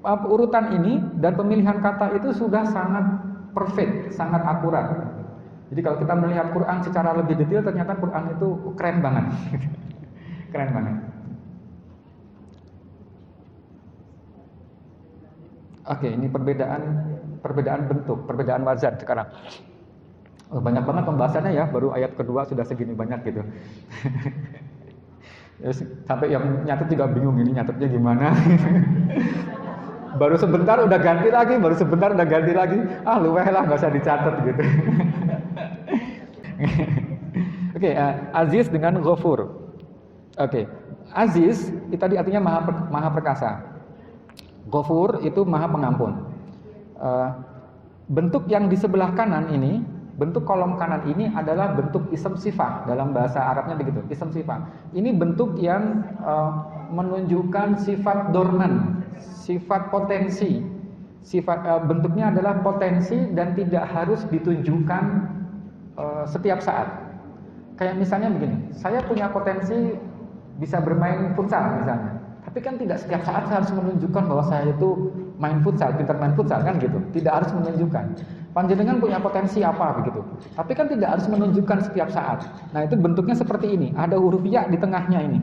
urutan ini dan pemilihan kata itu sudah sangat perfect, sangat akurat. Jadi kalau kita melihat Quran secara lebih detail, ternyata Quran itu keren banget. Keren banget. Oke, ini perbedaan bentuk, perbedaan wazan sekarang. Banyak banget pembahasannya ya, baru ayat kedua sudah segini banyak gitu. Sampai yang nyatet juga bingung, ini nyatetnya gimana. Baru sebentar udah ganti lagi, baru sebentar udah ganti lagi. Luweh lah, gak usah dicatat gitu. Oke, aziz dengan ghafur. Oke, aziz itu tadi artinya maha perkasa. Ghafur itu maha pengampun. Bentuk yang di sebelah kanan ini, bentuk kolom kanan ini adalah bentuk ism sifat, dalam bahasa Arabnya begitu, ism sifat. Ini bentuk yang menunjukkan sifat dorman, sifat potensi. Bentuknya adalah potensi dan tidak harus ditunjukkan setiap saat. Kayak misalnya begini, saya punya potensi bisa bermain futsal misalnya, tapi kan tidak setiap saat saya harus menunjukkan bahwa saya itu main futsal, pintar main futsal kan gitu. Tidak harus menunjukkan. Panjenengan punya potensi apa begitu, tapi kan tidak harus menunjukkan setiap saat. Nah itu bentuknya seperti ini, ada huruf ya di tengahnya ini.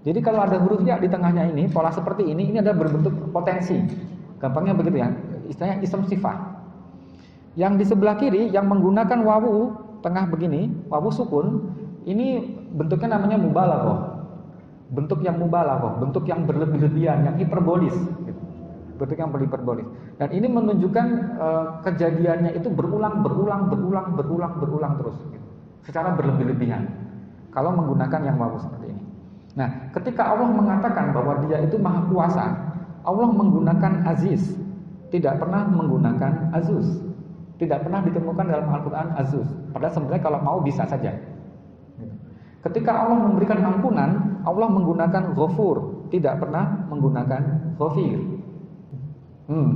Jadi kalau ada huruf ya di tengahnya ini, pola seperti ini adalah berbentuk potensi. Gampangnya begitu ya, istilahnya ism sifat. Yang di sebelah kiri yang menggunakan wawu tengah begini, wawu sukun, ini bentuknya namanya mubalaghah. Bentuk yang mubalaghah, bentuk yang berlebih-lebihan, yang hiperbolis gitu. Bentuk yang berhiperbolis. Dan ini menunjukkan kejadiannya itu berulang terus gitu. Secara berlebih-lebihan. Kalau menggunakan yang wawu seperti ini. Nah, ketika Allah mengatakan bahwa Dia itu Maha Kuasa, Allah menggunakan aziz, tidak pernah menggunakan azus. Tidak pernah ditemukan dalam Al-Qur'an azus. Padahal sebenarnya kalau mau bisa saja. Ketika Allah memberikan ampunan, Allah menggunakan ghafur, tidak pernah menggunakan ghafir.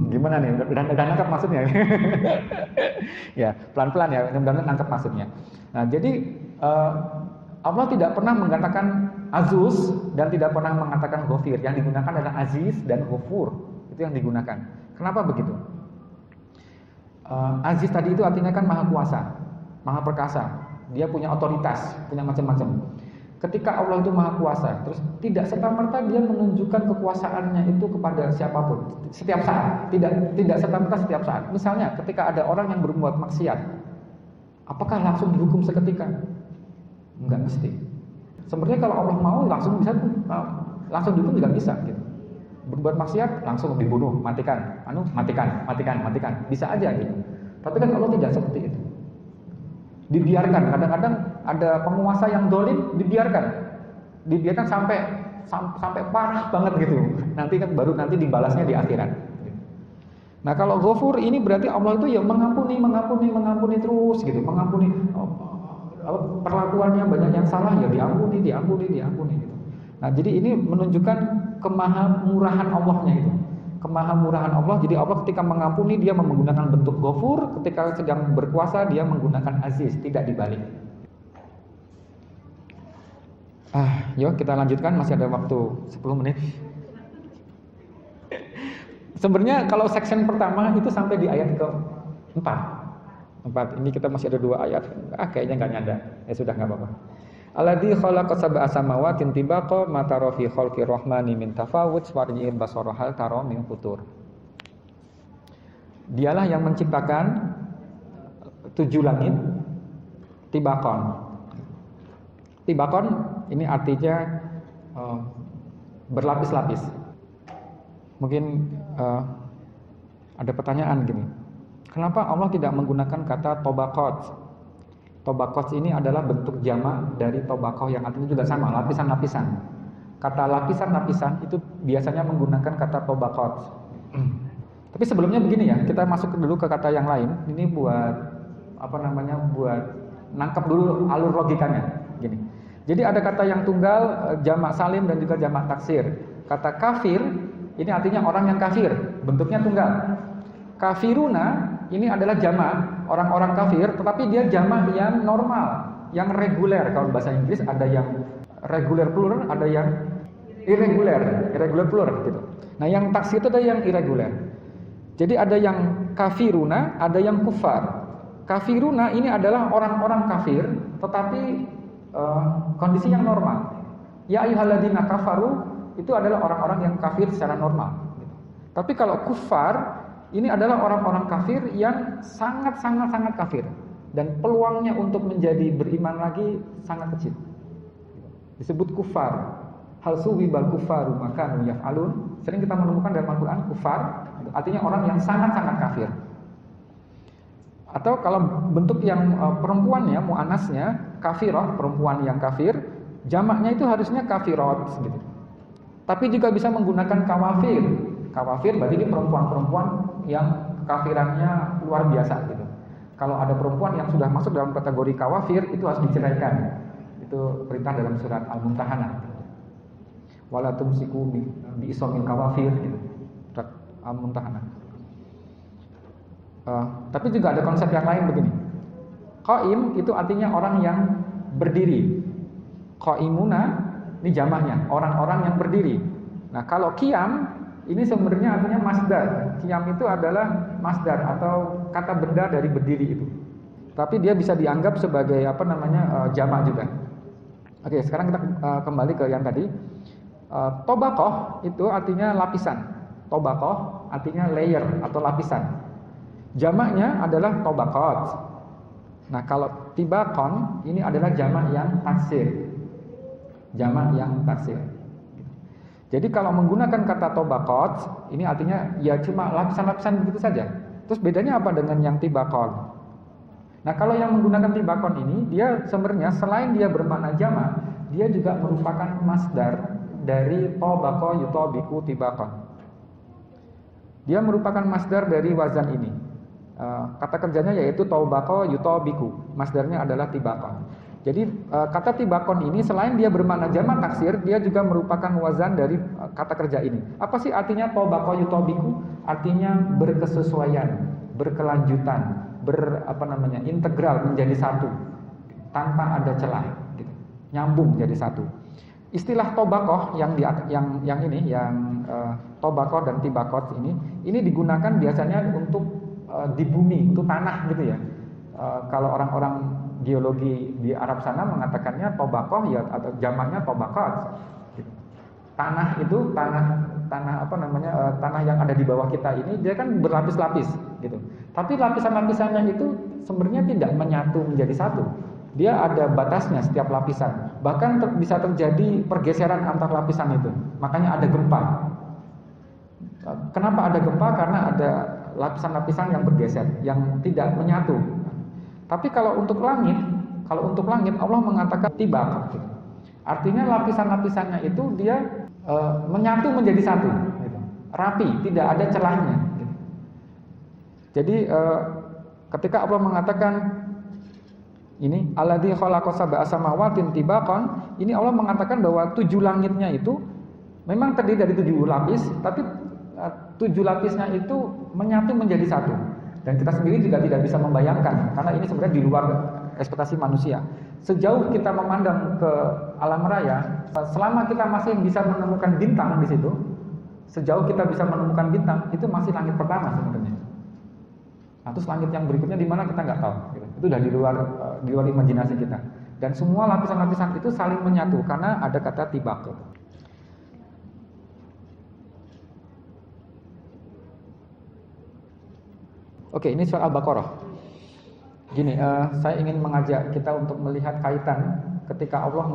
Gimana nih? Udah nangkap maksudnya? Ya, pelan-pelan ya, mudah-mudahan nangkap maksudnya. Nah, jadi Allah tidak pernah mengatakan azus dan tidak pernah mengatakan ghafir. Yang digunakan adalah aziz dan ghafur. Itu yang digunakan. Kenapa begitu? Aziz tadi itu artinya kan maha kuasa, maha perkasa. Dia punya otoritas, punya macam-macam. Ketika Allah itu maha kuasa, terus tidak serta-merta Dia menunjukkan kekuasaannya itu kepada siapapun, setiap saat. Tidak serta-merta setiap saat. Misalnya, ketika ada orang yang berbuat maksiat, apakah langsung dihukum seketika? Enggak mesti. Sebenarnya kalau Allah mau langsung bisa, langsung dihukum juga bisa. Gitu. Berbuat maksiat langsung dibunuh, matikan, matikan, bisa aja gitu. Tapi kan Allah tidak seperti itu. Dibiarkan, kadang-kadang ada penguasa yang dolim, dibiarkan sampai parah banget gitu. Nanti kan baru nanti dibalasnya di akhirat. Nah, kalau ghafur ini berarti Allah itu ya mengampuni terus gitu, mengampuni. Perlakuannya banyak yang salah ya diampuni gitu. Nah, jadi ini menunjukkan kemahamurahan Allahnya itu. Kemahamurahan Allah. Jadi Allah ketika mengampuni Dia menggunakan bentuk ghafur, ketika sedang berkuasa Dia menggunakan aziz, tidak dibalik. Yuk kita lanjutkan, masih ada waktu 10 menit. Sebenarnya kalau section pertama itu sampai di ayat ke-4. Ini kita masih ada 2 ayat. Kayaknya nggak nyanda. Ya sudah, nggak apa-apa. Alladzi khalaqa sab'a samawatin tibaqa ma tara fi khalqir rahmani min tafawut warji'il basara hal tara min futur. Dialah yang menciptakan 7 langit tibaqan. Tibaqan ini artinya berlapis-lapis. Mungkin ada pertanyaan gini. Kenapa Allah tidak menggunakan kata tobaqat? Tobaqat ini adalah bentuk jamak dari tobaqah yang artinya juga sama, lapisan-lapisan. Kata lapisan-lapisan itu biasanya menggunakan kata tobaqat. Tapi sebelumnya begini ya, kita masuk dulu ke kata yang lain. Ini buat buat nangkap dulu alur logikanya. Gini. Jadi ada kata yang tunggal, jamak salim dan juga jamak taksir. Kata kafir ini artinya orang yang kafir, bentuknya tunggal. Kafiruna ini adalah jamak orang-orang kafir, tetapi dia jamak yang normal, yang reguler. Kalau bahasa Inggris ada yang regular plural, ada yang irregular plural gitu. Nah, yang taksir itu ada yang irregular. Jadi ada yang kafiruna, ada yang kufar. Kafiruna ini adalah orang-orang kafir, tetapi kondisi yang normal. Ya ayyuhalladzina kafaru itu adalah orang-orang yang kafir secara normal. Tapi kalau kufar ini adalah orang-orang kafir yang sangat kafir dan peluangnya untuk menjadi beriman lagi sangat kecil. Disebut kufar. Hal suwibal kufaru makanu yaf'alun. Sering kita menemukan dalam Al-Qur'an kufar, artinya orang yang sangat kafir. Atau kalau bentuk yang perempuannya, muannasnya kafirah, perempuan yang kafir, jamaknya itu harusnya kafirot gitu. Tapi juga bisa menggunakan kawafir. Kawafir berarti ini perempuan-perempuan yang kafirannya luar biasa gitu. Kalau ada perempuan yang sudah masuk dalam kategori kawafir, itu harus diceraikan. Itu perintah dalam surat Al-Mumtahanah. Wala tumsiku bi isomil kawafir gitu. Surat Al-Mumtahanah. Tapi juga ada konsep yang lain begini. Qaim itu artinya orang yang berdiri. Qaimuna ini jamaknya, orang-orang yang berdiri. Nah, kalau qiyam ini sebenarnya artinya masdar. Qiyam itu adalah masdar atau kata benda dari berdiri itu. Tapi dia bisa dianggap sebagai jamak juga. Oke, sekarang kita kembali ke yang tadi. Tobaqah itu artinya lapisan. Tobaqah artinya layer atau lapisan. Jamaknya adalah tobaqat. Nah, kalau tibaqon ini adalah jamak yang taksir. Jamak yang taksir. Jadi kalau menggunakan kata tobaqat, ini artinya ya cuma lapisan-lapisan begitu saja. Terus bedanya apa dengan yang tibaqon? Nah, kalau yang menggunakan tibaqon ini, dia sebenarnya selain dia bermakna jamak, dia juga merupakan masdar dari tobaqa yutabiqu tibaqon. Dia merupakan masdar dari wazan ini. Kata kerjanya yaitu tobaqa yutabiqu. Masdarnya adalah tibaqon. Jadi kata tibaqon ini selain dia bermakna jamak taksir, dia juga merupakan wazan dari kata kerja ini. Apa sih artinya tobaqa yutabiqu? Artinya berkesesuaian, berkelanjutan, integral menjadi satu tanpa ada celah, gitu. Nyambung jadi satu. Istilah tobaqoh yang tobaqoh dan tibaqot ini digunakan biasanya untuk di bumi, untuk tanah gitu ya. Kalau orang-orang geologi di Arab sana mengatakannya tobaqoh ya, atau jamaknya tobaqat. Gitu. Tanah itu tanah yang ada di bawah kita ini dia kan berlapis-lapis gitu. Tapi lapisan-lapisannya itu sebenarnya tidak menyatu menjadi satu. Dia ada batasnya setiap lapisan. Bahkan bisa terjadi pergeseran antar lapisan itu. Makanya ada gempa. Kenapa ada gempa? Karena ada lapisan-lapisan yang bergeser, yang tidak menyatu. Tapi kalau untuk langit Allah mengatakan tibaq. Artinya lapisan-lapisannya itu dia menyatu menjadi satu, gitu. Rapi, tidak ada celahnya. Gitu. Jadi ketika Allah mengatakan ini alladzi khalaqa sab'a samawatin tibaqan, ini Allah mengatakan bahwa 7 langitnya itu memang terdiri dari 7 lapis, tapi 7 lapisnya itu menyatu menjadi satu. Dan kita sendiri juga tidak bisa membayangkan, karena ini sebenarnya di luar ekspektasi manusia. Sejauh kita memandang ke alam raya, selama kita masih bisa menemukan bintang di situ, sejauh kita bisa menemukan bintang, itu masih langit pertama sebenarnya. Nah, terus langit yang berikutnya di mana kita nggak tahu. Gitu. Itu udah di luar imajinasi kita. Dan semua lapisan-lapisan itu saling menyatu karena ada kata tibaq. Oke, ini surat Al-Baqarah. Gini, saya ingin mengajak kita untuk melihat kaitan ketika Allah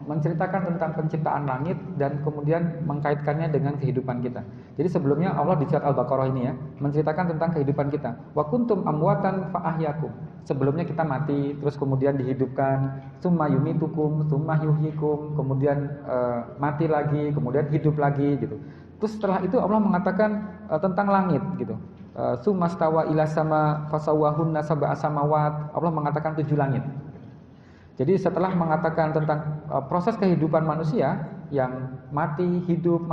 menceritakan tentang penciptaan langit dan kemudian mengkaitkannya dengan kehidupan kita. Jadi sebelumnya Allah di surat Al-Baqarah ini ya menceritakan tentang kehidupan kita. Wa kuntum amwatan fa ahyakum. Sebelumnya kita mati, terus kemudian dihidupkan, summa yumitukum, summa yuhyikum, kemudian mati lagi, kemudian hidup lagi gitu. Terus setelah itu Allah mengatakan tentang langit gitu. Sumastawa ila sama fasawahunna sab'a samawat. Allah mengatakan 7 langit. Jadi setelah mengatakan tentang proses kehidupan manusia yang mati hidup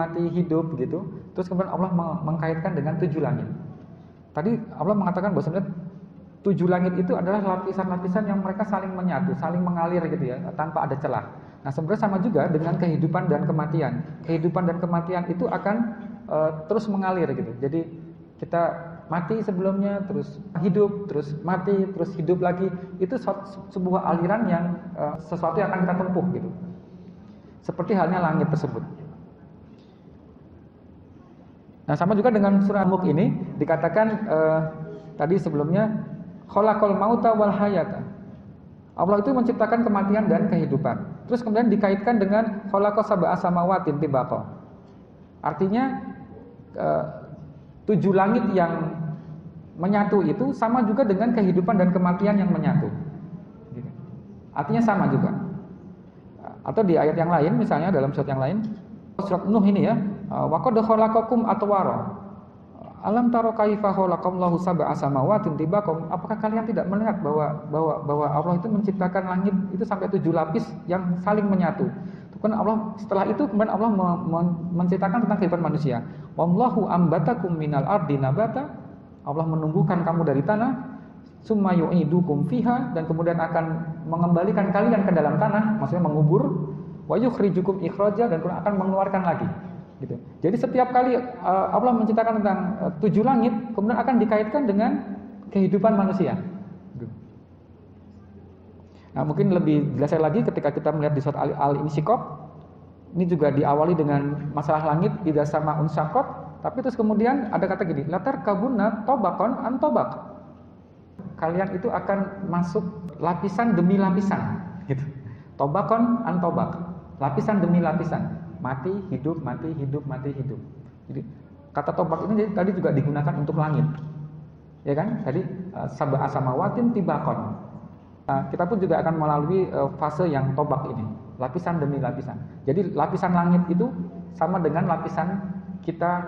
gitu, terus kemudian Allah mengkaitkan dengan 7 langit. Tadi Allah mengatakan bahwa sebenarnya 7 langit itu adalah lapisan-lapisan yang mereka saling menyatu, saling mengalir gitu ya, tanpa ada celah. Nah, sebenarnya sama juga dengan kehidupan dan kematian. Kehidupan dan kematian itu akan terus mengalir gitu. Jadi kita mati sebelumnya, terus hidup, terus mati, terus hidup lagi. Itu sebuah aliran yang sesuatu yang akan kita tempuh gitu. Seperti halnya langit tersebut. Nah, sama juga dengan surah Al-Mulk ini dikatakan tadi sebelumnya khalaqal mauta wal hayata. Allah itu menciptakan kematian dan kehidupan. Terus kemudian dikaitkan dengan khalaqas sab'a samawatin tibaqa. Artinya 7 langit yang menyatu itu sama juga dengan kehidupan dan kematian yang menyatu. Artinya sama juga. Atau di ayat yang lain, misalnya dalam surat yang lain, surat Nuh ini ya, wa qad khalaqakum atwara. Alam taro kaifa khalaqallahu sab'a samawatin tibaqan. Apakah kalian tidak melihat bahwa Allah itu menciptakan langit itu sampai 7 lapis yang saling menyatu. Kemudian Allah setelah itu kemudian Allah menceritakan tentang kehidupan manusia. Wallahu ambatakum minal ardi nabata. Allah menumbuhkan kamu dari tanah, summa yu'idukum fiha, dan kemudian akan mengembalikan kalian ke dalam tanah, maksudnya mengubur, wa yukhrijukum ikhraja, dan kemudian akan mengeluarkan lagi. Gitu. Jadi setiap kali Allah menceritakan tentang 7 langit, kemudian akan dikaitkan dengan kehidupan manusia. Nah, mungkin lebih jelas lagi ketika kita melihat di surat Al-Insyiqaq. Ini juga diawali dengan masalah langit, idza sama'un syaqqat, tapi terus kemudian ada kata gini, latar kabunna tobaqan an tobaq. kalian itu akan masuk lapisan demi lapisan, gitu. Tobakon an tobak, lapisan demi lapisan, mati, hidup, mati, hidup, mati, hidup. Jadi kata tobak ini tadi juga digunakan untuk langit, ya kan? Tadi sab'a samawatin tibakon. Kita pun juga akan melalui fase yang tobak ini, lapisan demi lapisan. Jadi lapisan langit itu sama dengan lapisan kita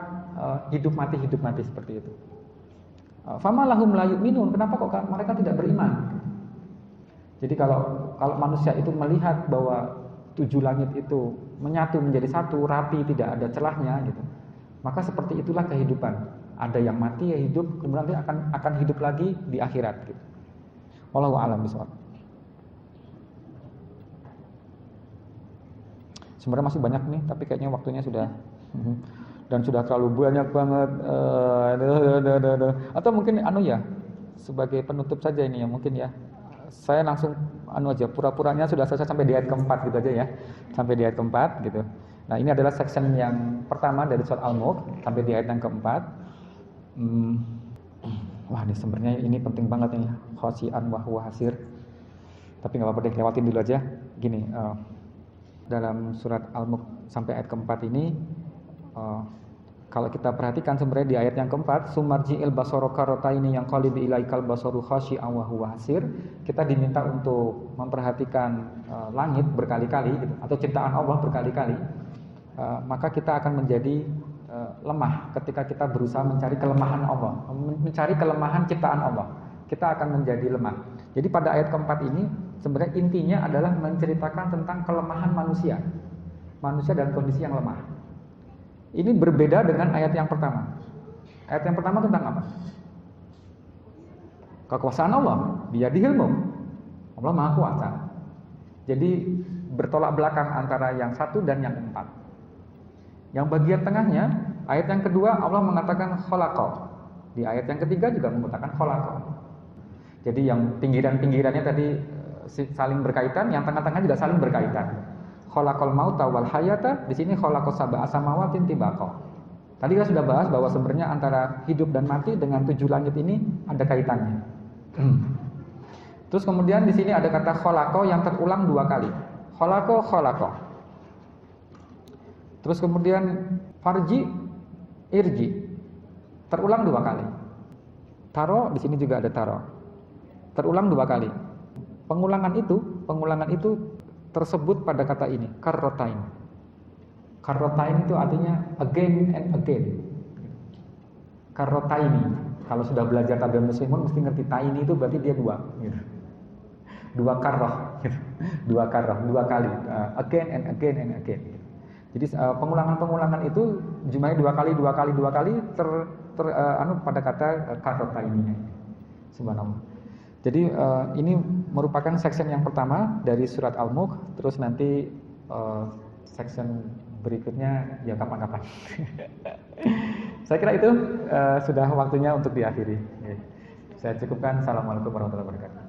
hidup mati seperti itu. Fama lahum la yu'minun, kenapa kok mereka tidak beriman? Jadi kalau manusia itu melihat bahwa 7 langit itu menyatu menjadi satu, rapi, tidak ada celahnya gitu, maka seperti itulah kehidupan. Ada yang mati ya hidup, kemudian nanti akan hidup lagi di akhirat gitu. Wallahu a'lam bishawab. Sebenarnya masih banyak nih, tapi kayaknya waktunya sudah dan sudah terlalu banyak banget. Atau mungkin ya, sebagai penutup saja ini ya, mungkin ya. Saya langsung aja, pura-puranya sudah selesai sampai di ayat keempat gitu aja ya. Sampai di ayat keempat gitu. Nah, ini adalah section yang pertama dari surat Al-Mulk sampai di ayat yang keempat. Wah, ini sebenarnya ini penting banget nih, khosian wa huwa hasir. Tapi nggak apa-apa deh, lewatin dulu aja. Gini, dalam surat Al-Mulk sampai ayat keempat ini, kalau kita perhatikan sebenarnya di ayat yang keempat, sumarji'il basara karataini yang qalibi ilaikal basaru khasyi'an wa huwa hasir, kita diminta untuk memperhatikan langit berkali-kali gitu, atau ciptaan Allah berkali-kali. Maka kita akan menjadi lemah ketika kita berusaha mencari kelemahan Allah, mencari kelemahan ciptaan Allah. Kita akan menjadi lemah. Jadi pada ayat keempat ini sebenarnya intinya adalah menceritakan tentang kelemahan manusia dalam kondisi yang lemah. Ini berbeda dengan ayat yang pertama. Ayat yang pertama tentang apa? Kekuasaan Allah, biyadihil mulk. Allah Maha Kuasa. Jadi bertolak belakang antara yang satu dan yang empat. Yang bagian tengahnya, ayat yang kedua Allah mengatakan khalaqa. Di ayat yang ketiga juga mengatakan khalaqa. Jadi yang pinggiran-pinggirannya tadi saling berkaitan, yang tengah-tengah juga saling berkaitan. Khalaqal mauta wal hayata, di sini khalaqas sab'a samawatin tibaqa. Tadi kita sudah bahas bahwa sebenarnya antara hidup dan mati dengan 7 langit ini ada kaitannya. Terus kemudian di sini ada kata khalaqa yang terulang 2 kali. Khalaqa. Terus kemudian farji, irji, terulang 2 kali. Taro, di sini juga ada taro, terulang 2 kali. Pengulangan itu tersebut pada kata ini, karrotain. Karrotain itu artinya again and again. Karrotaini. Kalau sudah belajar tabiat muslimun mesti ngerti taini itu berarti dia 2 gitu. 2 karroh gitu. 2 karroh, 2 kali. Again and again and again. Jadi pengulangan itu jumlahnya 2 kali pada kata karrotaini. Subhanallah. Jadi ini merupakan section yang pertama dari surat Al-Mulk. Terus nanti section berikutnya ya kapan-kapan. Saya kira itu sudah waktunya untuk diakhiri. Saya cukupkan. Assalamualaikum warahmatullahi wabarakatuh.